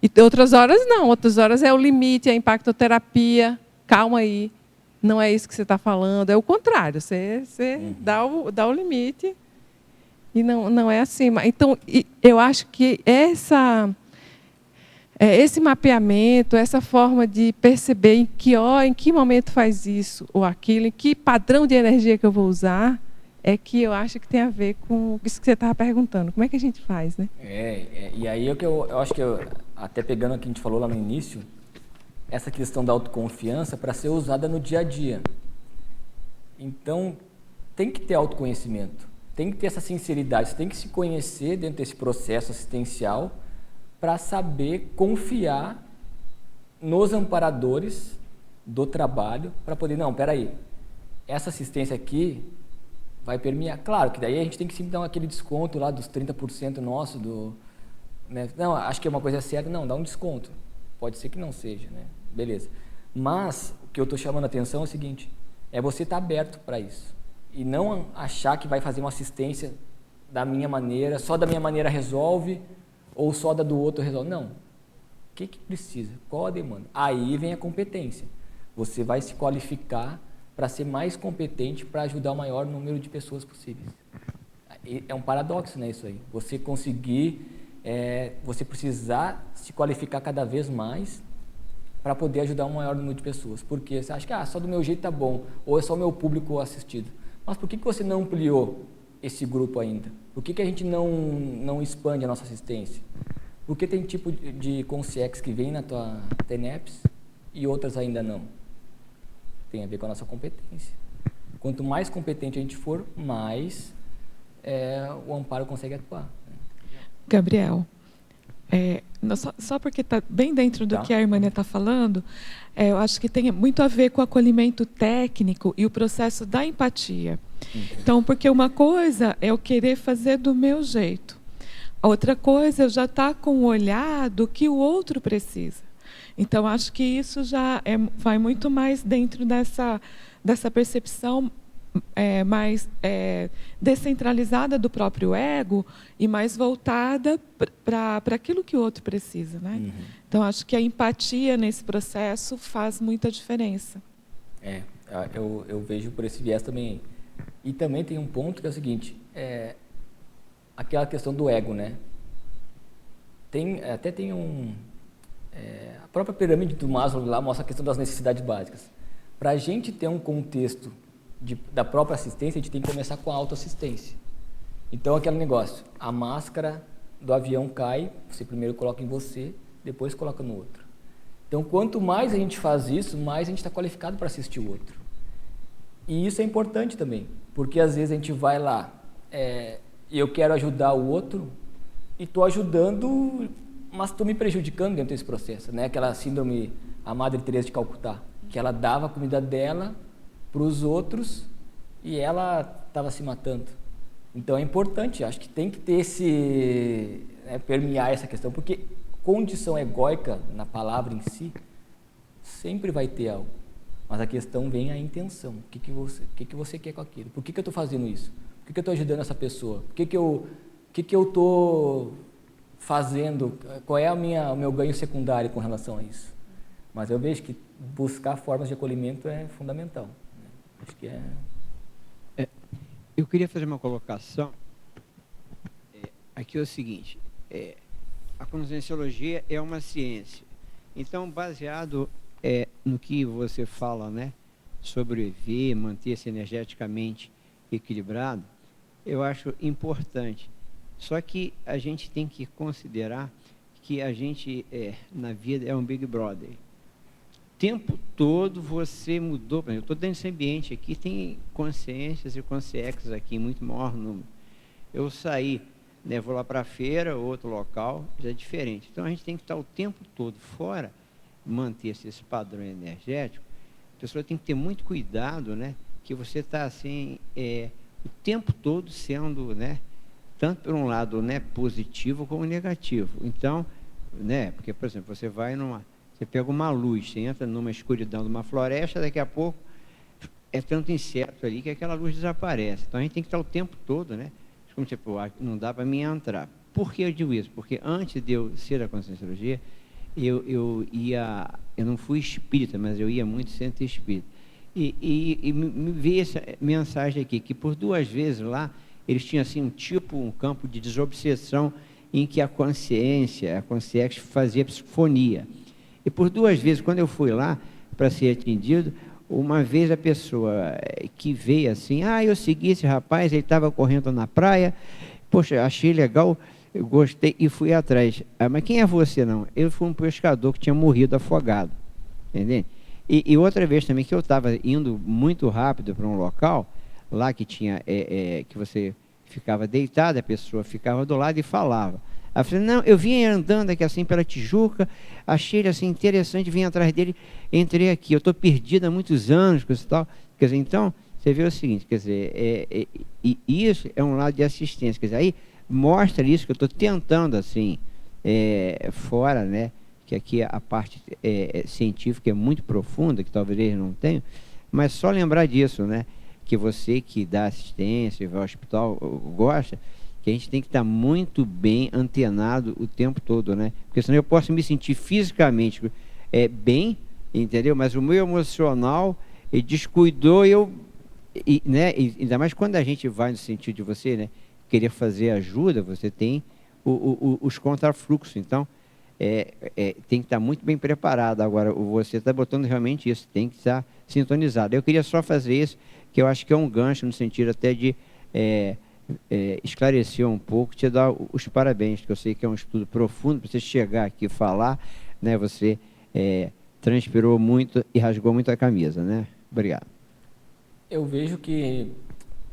E outras horas não. Outras horas é o limite, é a impactoterapia. Calma aí. Não é isso que você está falando. É o contrário. Você dá o limite. E não é assim. Então, eu acho que esse mapeamento, essa forma de perceber em que momento faz isso ou aquilo, em que padrão de energia que eu vou usar, é que eu acho que tem a ver com isso que você estava perguntando. Como é que a gente faz, né? E aí é que eu acho que, até pegando o que a gente falou lá no início, essa questão da autoconfiança para ser usada no dia a dia. Então, tem que ter autoconhecimento, tem que ter essa sinceridade, você tem que se conhecer dentro desse processo assistencial para saber confiar nos amparadores do trabalho para poder, não, peraí, essa assistência aqui vai permear. Claro que daí a gente tem que sempre dar aquele desconto lá dos 30% nosso, né? Não, acho que é uma coisa séria, não, dá um desconto. Pode ser que não seja, né? Beleza. Mas o que eu estou chamando a atenção é o seguinte, é você estar aberto para isso. E não achar que vai fazer uma assistência da minha maneira, só da minha maneira resolve, ou só da do outro resolve. Não. O que precisa? Qual a demanda? Aí vem a competência. Você vai se qualificar para ser mais competente para ajudar o maior número de pessoas possíveis. É um paradoxo, né, isso aí. Você conseguir, você precisar se qualificar cada vez mais para poder ajudar um maior número de pessoas. Porque você acha que só do meu jeito tá bom, ou é só o meu público assistido. Mas por que você não ampliou esse grupo ainda? Por que a gente não expande a nossa assistência? Porque tem tipo de consciex que vem na tua TENEPS e outras ainda não. Tem a ver com a nossa competência. Quanto mais competente a gente for, mais o amparo consegue atuar. Gabriel, só porque está bem dentro do que a Hermânia está falando, eu acho que tem muito a ver com o acolhimento técnico e o processo da empatia. Então, porque uma coisa é eu querer fazer do meu jeito. A outra coisa é eu já estar com o olhar do que o outro precisa. Então, acho que isso já vai muito mais dentro dessa percepção mais descentralizada do próprio ego e mais voltada para aquilo que o outro precisa, né? Uhum. Então, acho que a empatia nesse processo faz muita diferença. Eu vejo por esse viés também. E também tem um ponto que é o seguinte, aquela questão do ego, né? Até tem a própria pirâmide do Maslow lá mostra a questão das necessidades básicas. Para a gente ter um contexto da própria assistência, a gente tem que começar com a autoassistência. Então, aquele negócio, a máscara do avião cai, você primeiro coloca em você, depois coloca no outro. Então, quanto mais a gente faz isso, mais a gente está qualificado para assistir o outro. E isso é importante também, porque às vezes a gente vai lá, e eu quero ajudar o outro, e estou ajudando, mas estou me prejudicando dentro desse processo, né? Aquela síndrome, a Madre Teresa de Calcutá, que ela dava a comida dela para os outros e ela estava se matando. Então é importante, acho que tem que ter permear essa questão, porque condição egóica na palavra em si sempre vai ter algo, mas a questão vem a intenção. O que você quer com aquilo? Por que eu estou fazendo isso? Por que eu estou ajudando essa pessoa? Por que eu estou fazendo? Qual é o meu ganho secundário com relação a isso? Mas eu vejo que buscar formas de acolhimento é fundamental. Acho que eu queria fazer uma colocação. Aqui é o seguinte, a conscienciologia é uma ciência. Então, baseado no que você fala, né, sobre o EV, manter-se energeticamente equilibrado, eu acho importante. Só que a gente tem que considerar que a gente, na vida, é um Big Brother. O tempo todo você mudou. Eu estou dentro desse ambiente aqui, tem consciências e consciências aqui, em muito maior número. Eu saí, né, vou lá para a feira, outro local, já é diferente. Então, a gente tem que estar o tempo todo fora, manter-se esse padrão energético. A pessoa tem que ter muito cuidado, né, que você está assim, o tempo todo sendo, né, tanto por um lado, né, positivo como negativo. Então, né, porque, por exemplo, você pega uma luz, você entra numa escuridão de uma floresta, daqui a pouco é tanto inseto ali que aquela luz desaparece. Então, a gente tem que estar o tempo todo, né, como tipo, não dá para mim entrar. Por que eu digo isso? Porque antes de eu ser da conscienciologia, eu não fui espírita, mas eu ia muito centro espírita. E me veio essa mensagem aqui, que por 2 vezes lá, eles tinham assim um campo de desobsessão em que a consciência fazia psicofonia. E por 2 vezes, quando eu fui lá para ser atendido, uma vez a pessoa que veio assim, eu segui esse rapaz, ele estava correndo na praia, poxa, achei legal, eu gostei e fui atrás. Mas quem é você, não? Eu fui um pescador que tinha morrido afogado, entendeu? E outra vez também que eu estava indo muito rápido para um local, lá que tinha, que você ficava deitado, a pessoa ficava do lado e falava. Aí eu falei, não, eu vinha andando aqui assim pela Tijuca, achei ele assim interessante, vim atrás dele, entrei aqui, eu estou perdido há muitos anos, coisa e tal. Quer dizer, então, você vê o seguinte, quer dizer, isso é um lado de assistência, quer dizer, aí mostra isso que eu estou tentando, assim, fora, né, que aqui a parte científica é muito profunda, que talvez eles não tenham, mas só lembrar disso, né, que você que dá assistência, vai ao hospital, gosta, que a gente tem que estar muito bem antenado o tempo todo, né? Porque senão eu posso me sentir fisicamente bem, entendeu? Mas o meu emocional descuidou, né? E ainda mais quando a gente vai no sentido de você, né, querer fazer ajuda, você tem os contrafluxos. Então, tem que estar muito bem preparado. Agora, você está botando realmente isso, tem que estar sintonizado. Eu queria só fazer isso, que eu acho que é um gancho no sentido até de esclarecer um pouco, te dar os parabéns, que eu sei que é um estudo profundo, para você chegar aqui e falar, né, você transpirou muito e rasgou muito a camisa, né? Obrigado. Eu vejo que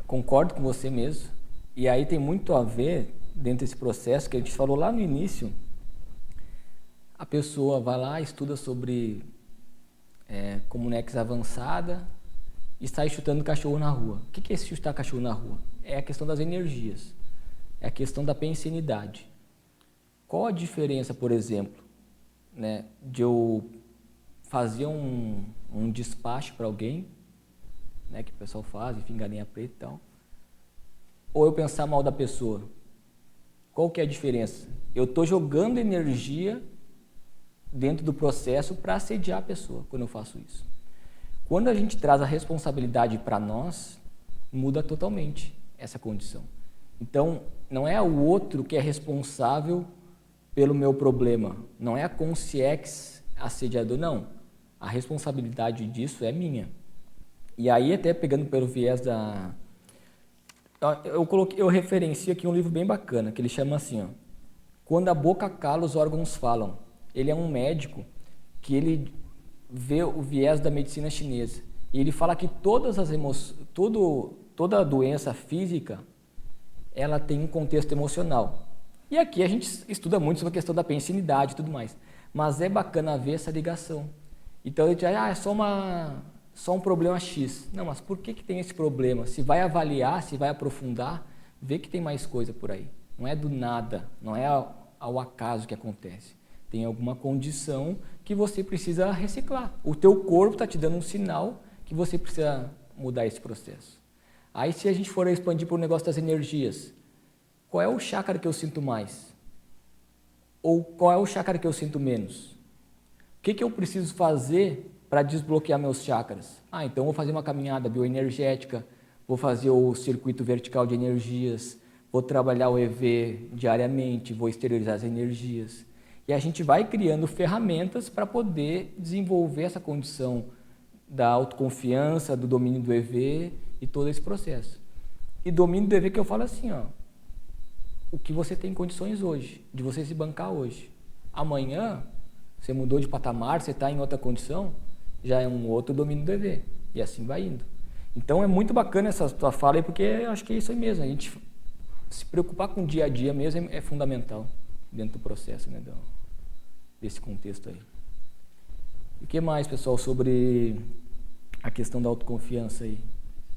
concordo com você mesmo, e aí tem muito a ver, dentro desse processo, que a gente falou lá no início, a pessoa vai lá, estuda sobre comunex avançada e sai chutando cachorro na rua. O que é esse chutar cachorro na rua? É a questão das energias, é a questão da pensenidade. Qual a diferença, por exemplo, né, de eu fazer um despacho para alguém, né, que o pessoal faz, enfim, galinha preta e tal, ou eu pensar mal da pessoa? Qual que é a diferença? Eu estou jogando energia dentro do processo para assediar a pessoa quando eu faço isso. Quando a gente traz a responsabilidade para nós, muda totalmente essa condição. Então, não é o outro que é responsável pelo meu problema, não é a consciex assediador, não. A responsabilidade disso é minha. E aí, até pegando pelo viés da... Eu referencio aqui um livro bem bacana, que ele chama assim, ó, Quando a Boca Cala, os Órgãos Falam. Ele é um médico que ele vê o viés da medicina chinesa. E ele fala que toda doença física, ela tem um contexto emocional. E aqui a gente estuda muito sobre a questão da pensinidade e tudo mais. Mas é bacana ver essa ligação. Então, ele diz, é só um problema X. Não, mas por que tem esse problema? Se vai avaliar, se vai aprofundar, vê que tem mais coisa por aí. Não é do nada, não é ao acaso que acontece. Tem alguma condição que você precisa reciclar. O teu corpo está te dando um sinal que você precisa mudar esse processo. Aí, se a gente for expandir para o negócio das energias, qual é o chakra que eu sinto mais? Ou qual é o chakra que eu sinto menos? O que eu preciso fazer para desbloquear meus chakras? Então vou fazer uma caminhada bioenergética, vou fazer o circuito vertical de energias, vou trabalhar o EV diariamente, vou exteriorizar as energias. E a gente vai criando ferramentas para poder desenvolver essa condição da autoconfiança, do domínio do EV e todo esse processo. E domínio do EV que eu falo assim, o que você tem condições hoje, de você se bancar hoje. Amanhã, você mudou de patamar, você está em outra condição, já é um outro domínio do EV. E assim vai indo. Então é muito bacana essa tua fala aí, porque eu acho que é isso aí mesmo. A gente se preocupar com o dia a dia mesmo é fundamental dentro do processo, né, desse contexto aí. E o que mais, pessoal, sobre a questão da autoconfiança aí?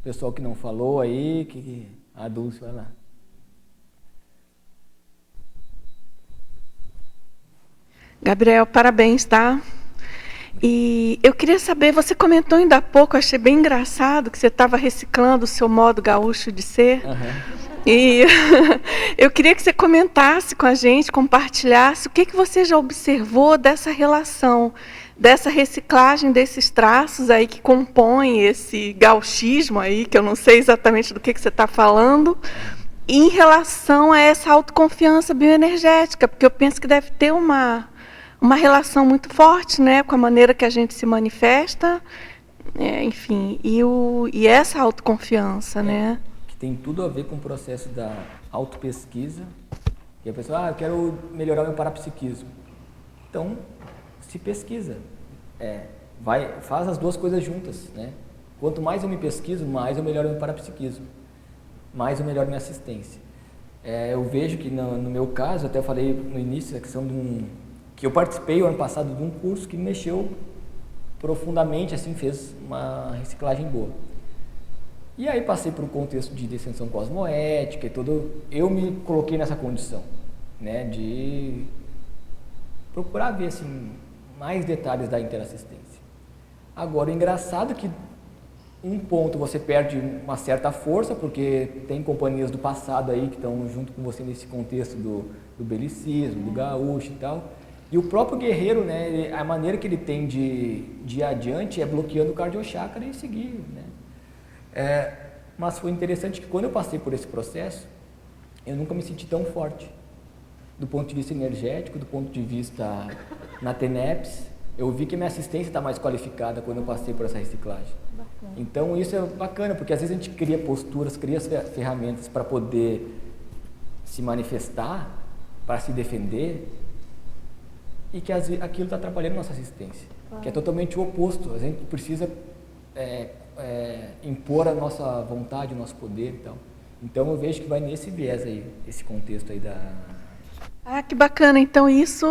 Pessoal que não falou aí, a Dulce vai lá. Gabriel, parabéns, tá? E eu queria saber, você comentou ainda há pouco, achei bem engraçado, que você estava reciclando o seu modo gaúcho de ser. E eu queria que você comentasse com a gente, compartilhasse o que você já observou dessa relação, dessa reciclagem desses traços aí que compõem esse gauchismo aí, que eu não sei exatamente do que você está falando, em relação a essa autoconfiança bioenergética, porque eu penso que deve ter uma relação muito forte, né, com a maneira que a gente se manifesta, enfim, e essa autoconfiança, né? Que tem tudo a ver com o processo da autopesquisa. E a pessoa, eu quero melhorar meu parapsiquismo. Então, se pesquisa. Faz as duas coisas juntas, né? Quanto mais eu me pesquiso, mais eu melhoro meu parapsiquismo, mais eu melhoro minha assistência. Eu vejo que no meu caso, até falei no início, a questão que eu participei o ano passado de um curso que me mexeu profundamente, assim, fez uma reciclagem boa. E aí passei por um contexto de descensão cosmoética e tudo, eu me coloquei nessa condição, né, de procurar ver, assim, mais detalhes da interassistência. Agora, o engraçado é que um ponto você perde uma certa força, porque tem companhias do passado aí que estão junto com você nesse contexto do belicismo, do gaúcho e tal. E o próprio guerreiro, né, a maneira que ele tem de ir adiante é bloqueando o cardiochakra e seguir, né. Mas foi interessante que quando eu passei por esse processo, eu nunca me senti tão forte. Do ponto de vista energético, do ponto de vista na TENEPS, eu vi que minha assistência está mais qualificada quando eu passei por essa reciclagem. Bacana. Então isso é bacana, porque às vezes a gente cria posturas, cria ferramentas para poder se manifestar, para se defender, e que aquilo está atrapalhando nossa assistência, que é totalmente o oposto. A gente precisa impor a nossa vontade, o nosso poder e tal. Então eu vejo que vai nesse viés aí, esse contexto aí da... que bacana. Então isso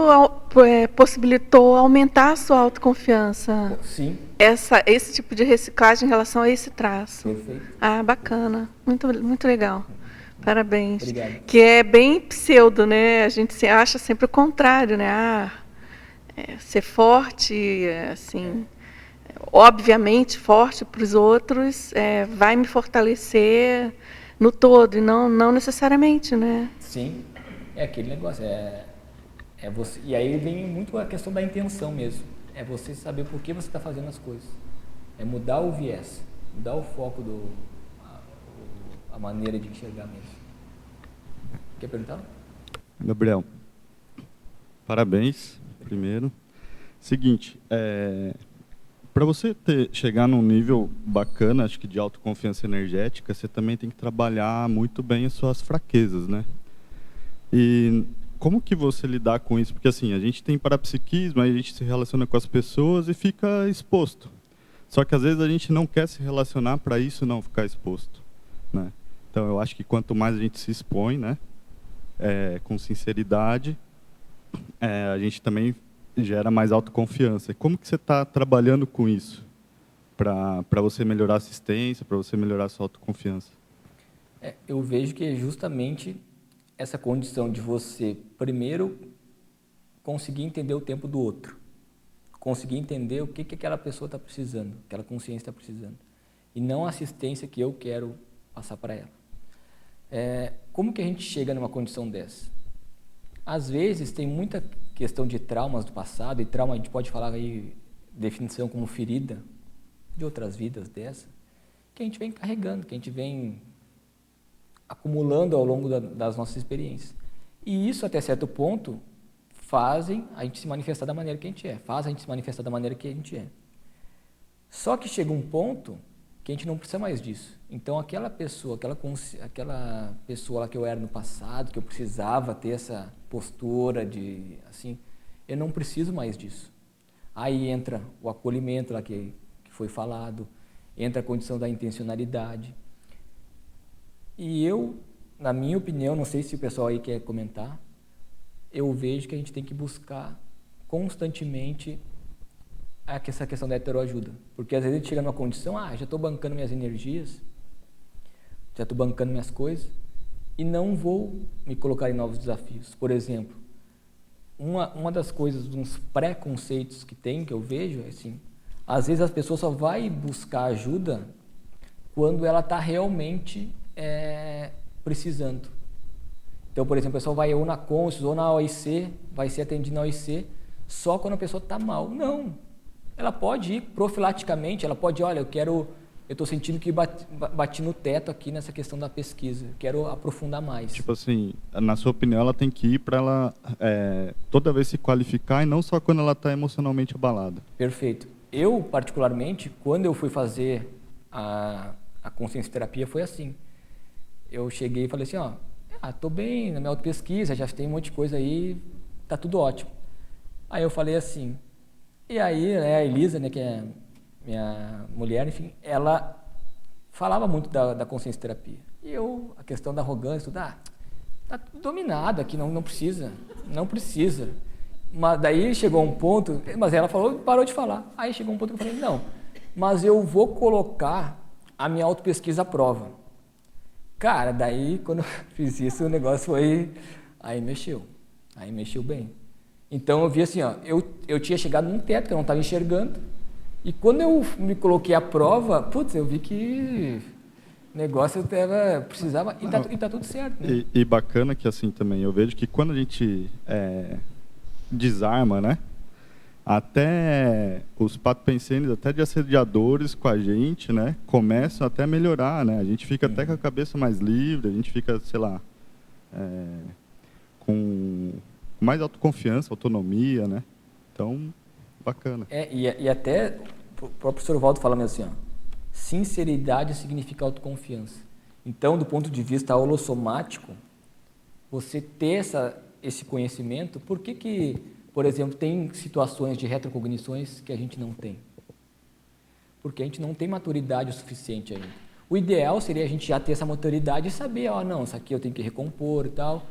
possibilitou aumentar a sua autoconfiança. Sim. Esse tipo de reciclagem em relação a esse traço. Perfeito. Bacana. Muito, muito legal. Parabéns. Obrigado. Que é bem pseudo, né? A gente se acha sempre o contrário, né? Ser forte, assim, obviamente forte para os outros, vai me fortalecer no todo, e não necessariamente, né? Sim, é aquele negócio, você, e aí vem muito a questão da intenção mesmo, é você saber por que você está fazendo as coisas, é mudar o viés, mudar o foco, a maneira de enxergar mesmo. Quer perguntar? Gabriel, parabéns, primeiro. Seguinte, para você chegar num nível bacana, acho que de autoconfiança energética, você também tem que trabalhar muito bem as suas fraquezas, né? E como que você lidar com isso? Porque assim, a gente tem parapsiquismo, aí a gente se relaciona com as pessoas e fica exposto. Só que às vezes a gente não quer se relacionar para isso não ficar exposto, né? Então eu acho que quanto mais a gente se expõe, né, com sinceridade, a gente também gera mais autoconfiança. E como que você está trabalhando com isso para você melhorar a assistência, para você melhorar a sua autoconfiança? Eu vejo que é justamente essa condição de você, primeiro, conseguir entender o tempo do outro. Conseguir entender o que aquela pessoa está precisando, aquela consciência está precisando. E não a assistência que eu quero passar para ela. Como que a gente chega numa condição dessa? Às vezes tem muita questão de traumas do passado, e trauma a gente pode falar aí, definição como ferida de outras vidas dessa, que a gente vem carregando, que a gente vem acumulando ao longo das nossas experiências. E isso, até certo ponto, fazem a gente se manifestar da maneira que a gente é, faz a gente se manifestar da maneira que a gente é. Só que chega um ponto que a gente não precisa mais disso. Então, aquela pessoa lá que eu era no passado, que eu precisava ter essa postura de, assim, eu não preciso mais disso. Aí entra o acolhimento lá que foi falado, entra a condição da intencionalidade. E eu, na minha opinião, não sei se o pessoal aí quer comentar, eu vejo que a gente tem que buscar constantemente essa questão da heteroajuda. Porque às vezes a gente chega numa condição, já estou bancando minhas energias, já estou bancando minhas coisas, e não vou me colocar em novos desafios. Por exemplo, uma das coisas, uns preconceitos que eu vejo, é assim, às vezes as pessoas só vão buscar ajuda quando ela está realmente precisando. Então, por exemplo, a pessoa vai ou na Conscius ou na OIC, vai ser atendida na OIC só quando a pessoa está mal. Não. Ela pode ir profilaticamente, ela pode, olha, eu estou sentindo que bati no teto aqui nessa questão da pesquisa, quero aprofundar mais. Tipo assim, na sua opinião, ela tem que ir para ela toda vez se qualificar e não só quando ela está emocionalmente abalada. Perfeito. Eu, particularmente, quando eu fui fazer a consciência terapia, foi assim. Eu cheguei e falei assim, estou bem na minha autopesquisa, já tem um monte de coisa aí, tá tudo ótimo. Aí eu falei assim, e aí a Elisa, né, que é minha mulher, enfim, ela falava muito da consciência terapia. E eu, a questão da arrogância, tudo, tá tudo dominado aqui, não precisa. Mas daí chegou um ponto, mas ela parou de falar. Aí chegou um ponto que eu falei, não, mas eu vou colocar a minha autopesquisa à prova. Cara, daí quando eu fiz isso, o negócio foi... Aí mexeu bem. Então eu vi assim, eu tinha chegado num teto que eu não estava enxergando, e quando eu me coloquei à prova, eu vi que o negócio precisava, e tá tudo certo. Né? E bacana que assim também, eu vejo que quando a gente desarma, né? Até os pato-pensenes, até de assediadores com a gente, né, começam até a melhorar, né? A gente fica até com a cabeça mais livre, a gente fica, sei lá, com mais autoconfiança, autonomia, né? Então, bacana. E até o próprio professor Valdo fala mesmo assim, sinceridade significa autoconfiança. Então, do ponto de vista holossomático, você ter esse conhecimento, por que, por exemplo, tem situações de retrocognições que a gente não tem? Porque a gente não tem maturidade o suficiente ainda. O ideal seria a gente já ter essa maturidade e saber, não, isso aqui eu tenho que recompor e tal,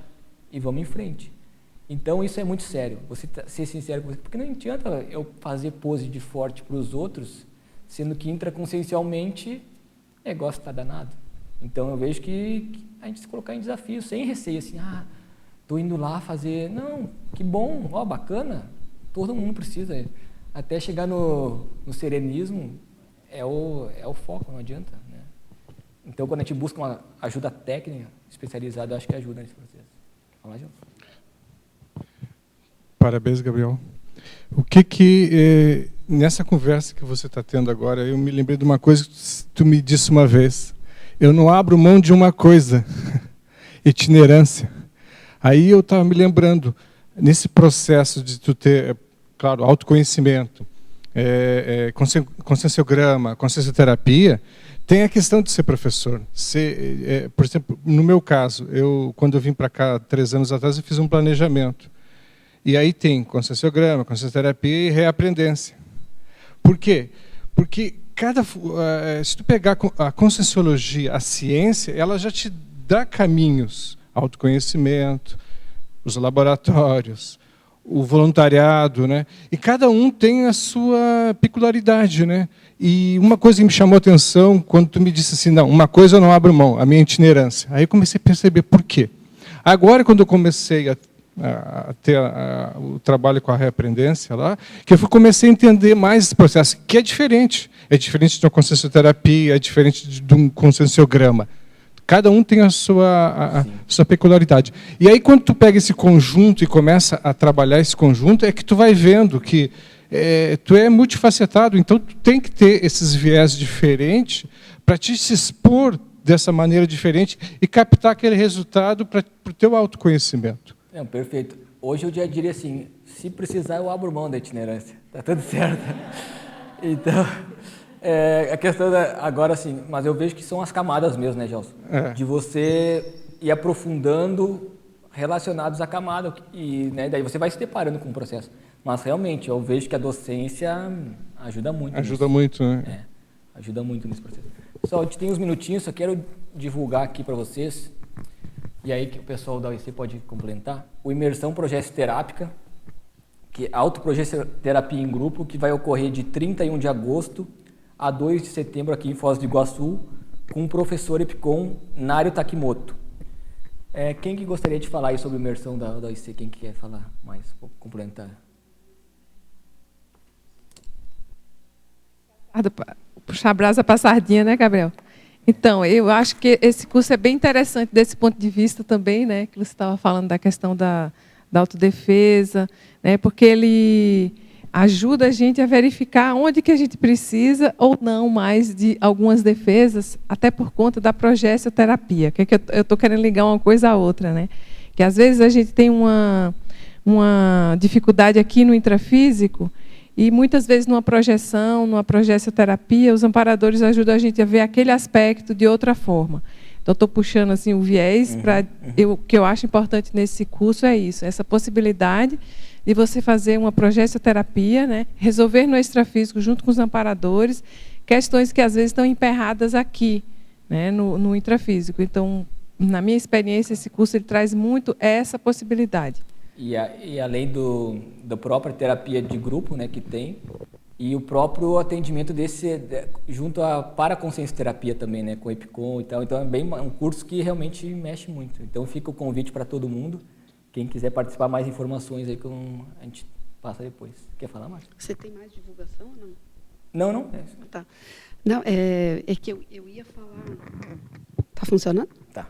e vamos em frente. Então, isso é muito sério, você ser sincero com você, porque não adianta eu fazer pose de forte para os outros, sendo que intraconsciencialmente o negócio está danado. Então, eu vejo que a gente se colocar em desafio, sem receio, assim, estou indo lá fazer... Não, que bom, bacana, todo mundo precisa. Até chegar no serenismo, é o foco, não adianta. Né? Então, quando a gente busca uma ajuda técnica especializada, eu acho que ajuda nesse processo. Vamos lá, João. Parabéns, Gabriel. Nessa conversa que você está tendo agora, eu me lembrei de uma coisa que tu me disse uma vez. Eu não abro mão de uma coisa, itinerância. Aí eu estava me lembrando, nesse processo de tu ter, claro, autoconhecimento, conscienciograma, consciencioterapia, Tem a questão de ser professor. Por exemplo, no meu caso, quando eu vim para cá 3 anos atrás, eu fiz um planejamento. E aí tem conscienciograma, consciencioterapia e reaprendência. Por quê? Porque se tu pegar a conscienciologia, a ciência, ela já te dá caminhos, autoconhecimento, os laboratórios, o voluntariado, né? E cada um tem a sua peculiaridade, né? E uma coisa que me chamou a atenção quando tu me disse assim, não, uma coisa eu não abro mão, a minha itinerância. Aí eu comecei a perceber por quê. Agora, quando eu comecei a ter o trabalho com a reaprendência lá, que eu comecei a entender mais esse processo, que é diferente. É diferente de uma consciencioterapia, é diferente de um conscienciograma. Cada um tem a sua peculiaridade. E aí, quando tu pega esse conjunto e começa a trabalhar esse conjunto, é que tu vai vendo que tu é multifacetado, então tu tem que ter esses viés diferentes para te se expor dessa maneira diferente e captar aquele resultado para o teu autoconhecimento. Perfeito. Hoje eu já diria assim, se precisar eu abro mão da itinerância, tá tudo certo. Então, a questão agora assim, mas eu vejo que são as camadas mesmo, né, Gelson? De você ir aprofundando relacionados à camada, e né, daí você vai se deparando com o processo. Mas realmente, eu vejo que a docência ajuda muito. Ajuda muito, né? Ajuda muito nesse processo. Pessoal, a gente tem uns minutinhos, só quero divulgar aqui para vocês. E aí que o pessoal da UIC pode complementar. O Imersão Progessoterápica, que é autoprogessoterapia em grupo, que vai ocorrer de 31 de agosto a 2 de setembro aqui em Foz do Iguaçu, com o professor Epicom Nário Takimoto. Quem que gostaria de falar aí sobre a imersão da UIC? Quem que quer falar mais? Vou complementar. Puxar a brasa para a sardinha, né, Gabriel? Então, eu acho que esse curso é bem interessante desse ponto de vista também, né, que você estava falando da questão da autodefesa, né, porque ele ajuda a gente a verificar onde que a gente precisa ou não mais de algumas defesas, até por conta da progessoterapia. Que eu estou querendo ligar uma coisa à outra, né? Que às vezes a gente tem uma dificuldade aqui no intrafísico. E, muitas vezes, numa projeção, numa progessoterapia, os amparadores ajudam a gente a ver aquele aspecto de outra forma. Então, estou puxando assim, o viés para... O que eu acho importante nesse curso é isso, essa possibilidade de você fazer uma progessoterapia, né, resolver no extrafísico, junto com os amparadores, questões que, às vezes, estão emperradas aqui, né, no intrafísico. Então, na minha experiência, esse curso ele traz muito essa possibilidade. E além da própria terapia de grupo, né, que tem, e o próprio atendimento junto à paraconsciencioterapia também, né, com o Epicom e tal. Então, é um curso que realmente mexe muito. Então, fica o convite para todo mundo. Quem quiser participar, mais informações aí, a gente passa depois. Quer falar mais? Você tem mais divulgação ou não? Não. Tá. Não, é que eu ia falar... Está funcionando? Tá.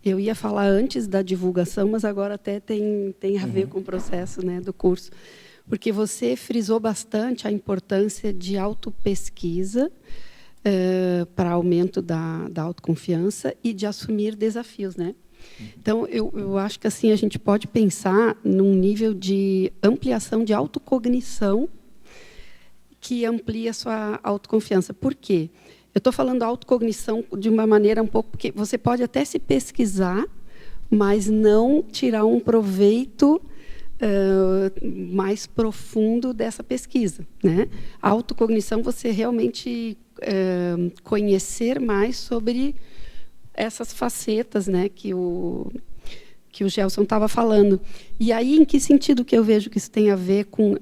Eu ia falar antes da divulgação, mas agora até tem a ver com o processo, né, do curso. Porque você frisou bastante a importância de autopesquisa para aumento da autoconfiança e de assumir desafios, né? Então, eu acho que assim a gente pode pensar num nível de ampliação de autocognição que amplia a sua autoconfiança. Por quê? Eu estou falando autocognição de uma maneira um pouco... Porque você pode até se pesquisar, mas não tirar um proveito mais profundo dessa pesquisa, né? A autocognição, você realmente conhecer mais sobre essas facetas, né, que o Gelson estava falando. E aí, em que sentido que eu vejo que isso tem a ver com...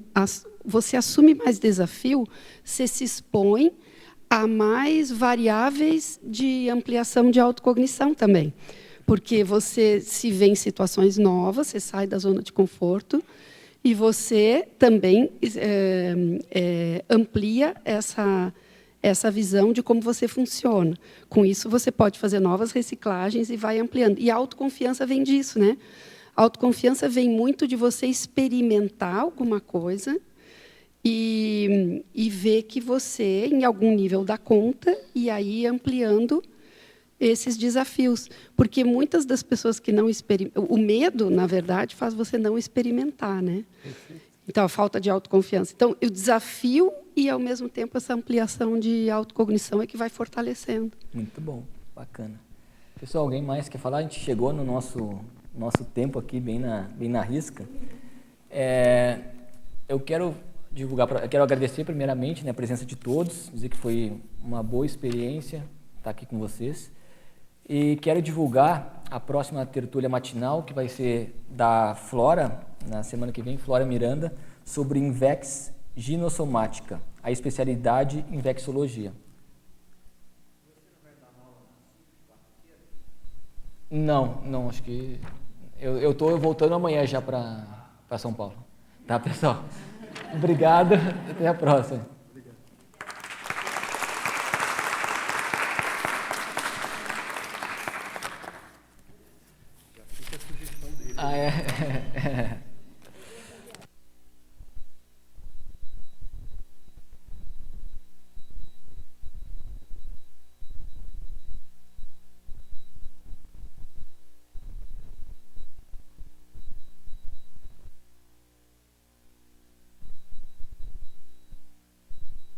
você assume mais desafio, você se expõe a mais variáveis de ampliação de autocognição também. Porque você se vê em situações novas, você sai da zona de conforto e você também amplia essa visão de como você funciona. Com isso, você pode fazer novas reciclagens e vai ampliando. E a autoconfiança vem disso, né? A autoconfiança vem muito de você experimentar alguma coisa e ver que você, em algum nível, dá conta, e aí ampliando esses desafios. Porque muitas das pessoas que não experimentam... O medo, na verdade, faz você não experimentar, né? Então, a falta de autoconfiança. Então, o desafio e, ao mesmo tempo, essa ampliação de autocognição é que vai fortalecendo. Muito bom, bacana. Pessoal, alguém mais quer falar? A gente chegou no nosso tempo aqui, bem na risca. Eu quero agradecer primeiramente, né, a presença de todos, dizer que foi uma boa experiência estar aqui com vocês. E quero divulgar a próxima tertúlia matinal, que vai ser da Flora, na semana que vem, Flora Miranda, sobre Invex ginossomática, a especialidade em vexologia. Não, acho que eu estou voltando amanhã já para São Paulo. Tá, pessoal? Obrigado, até a próxima.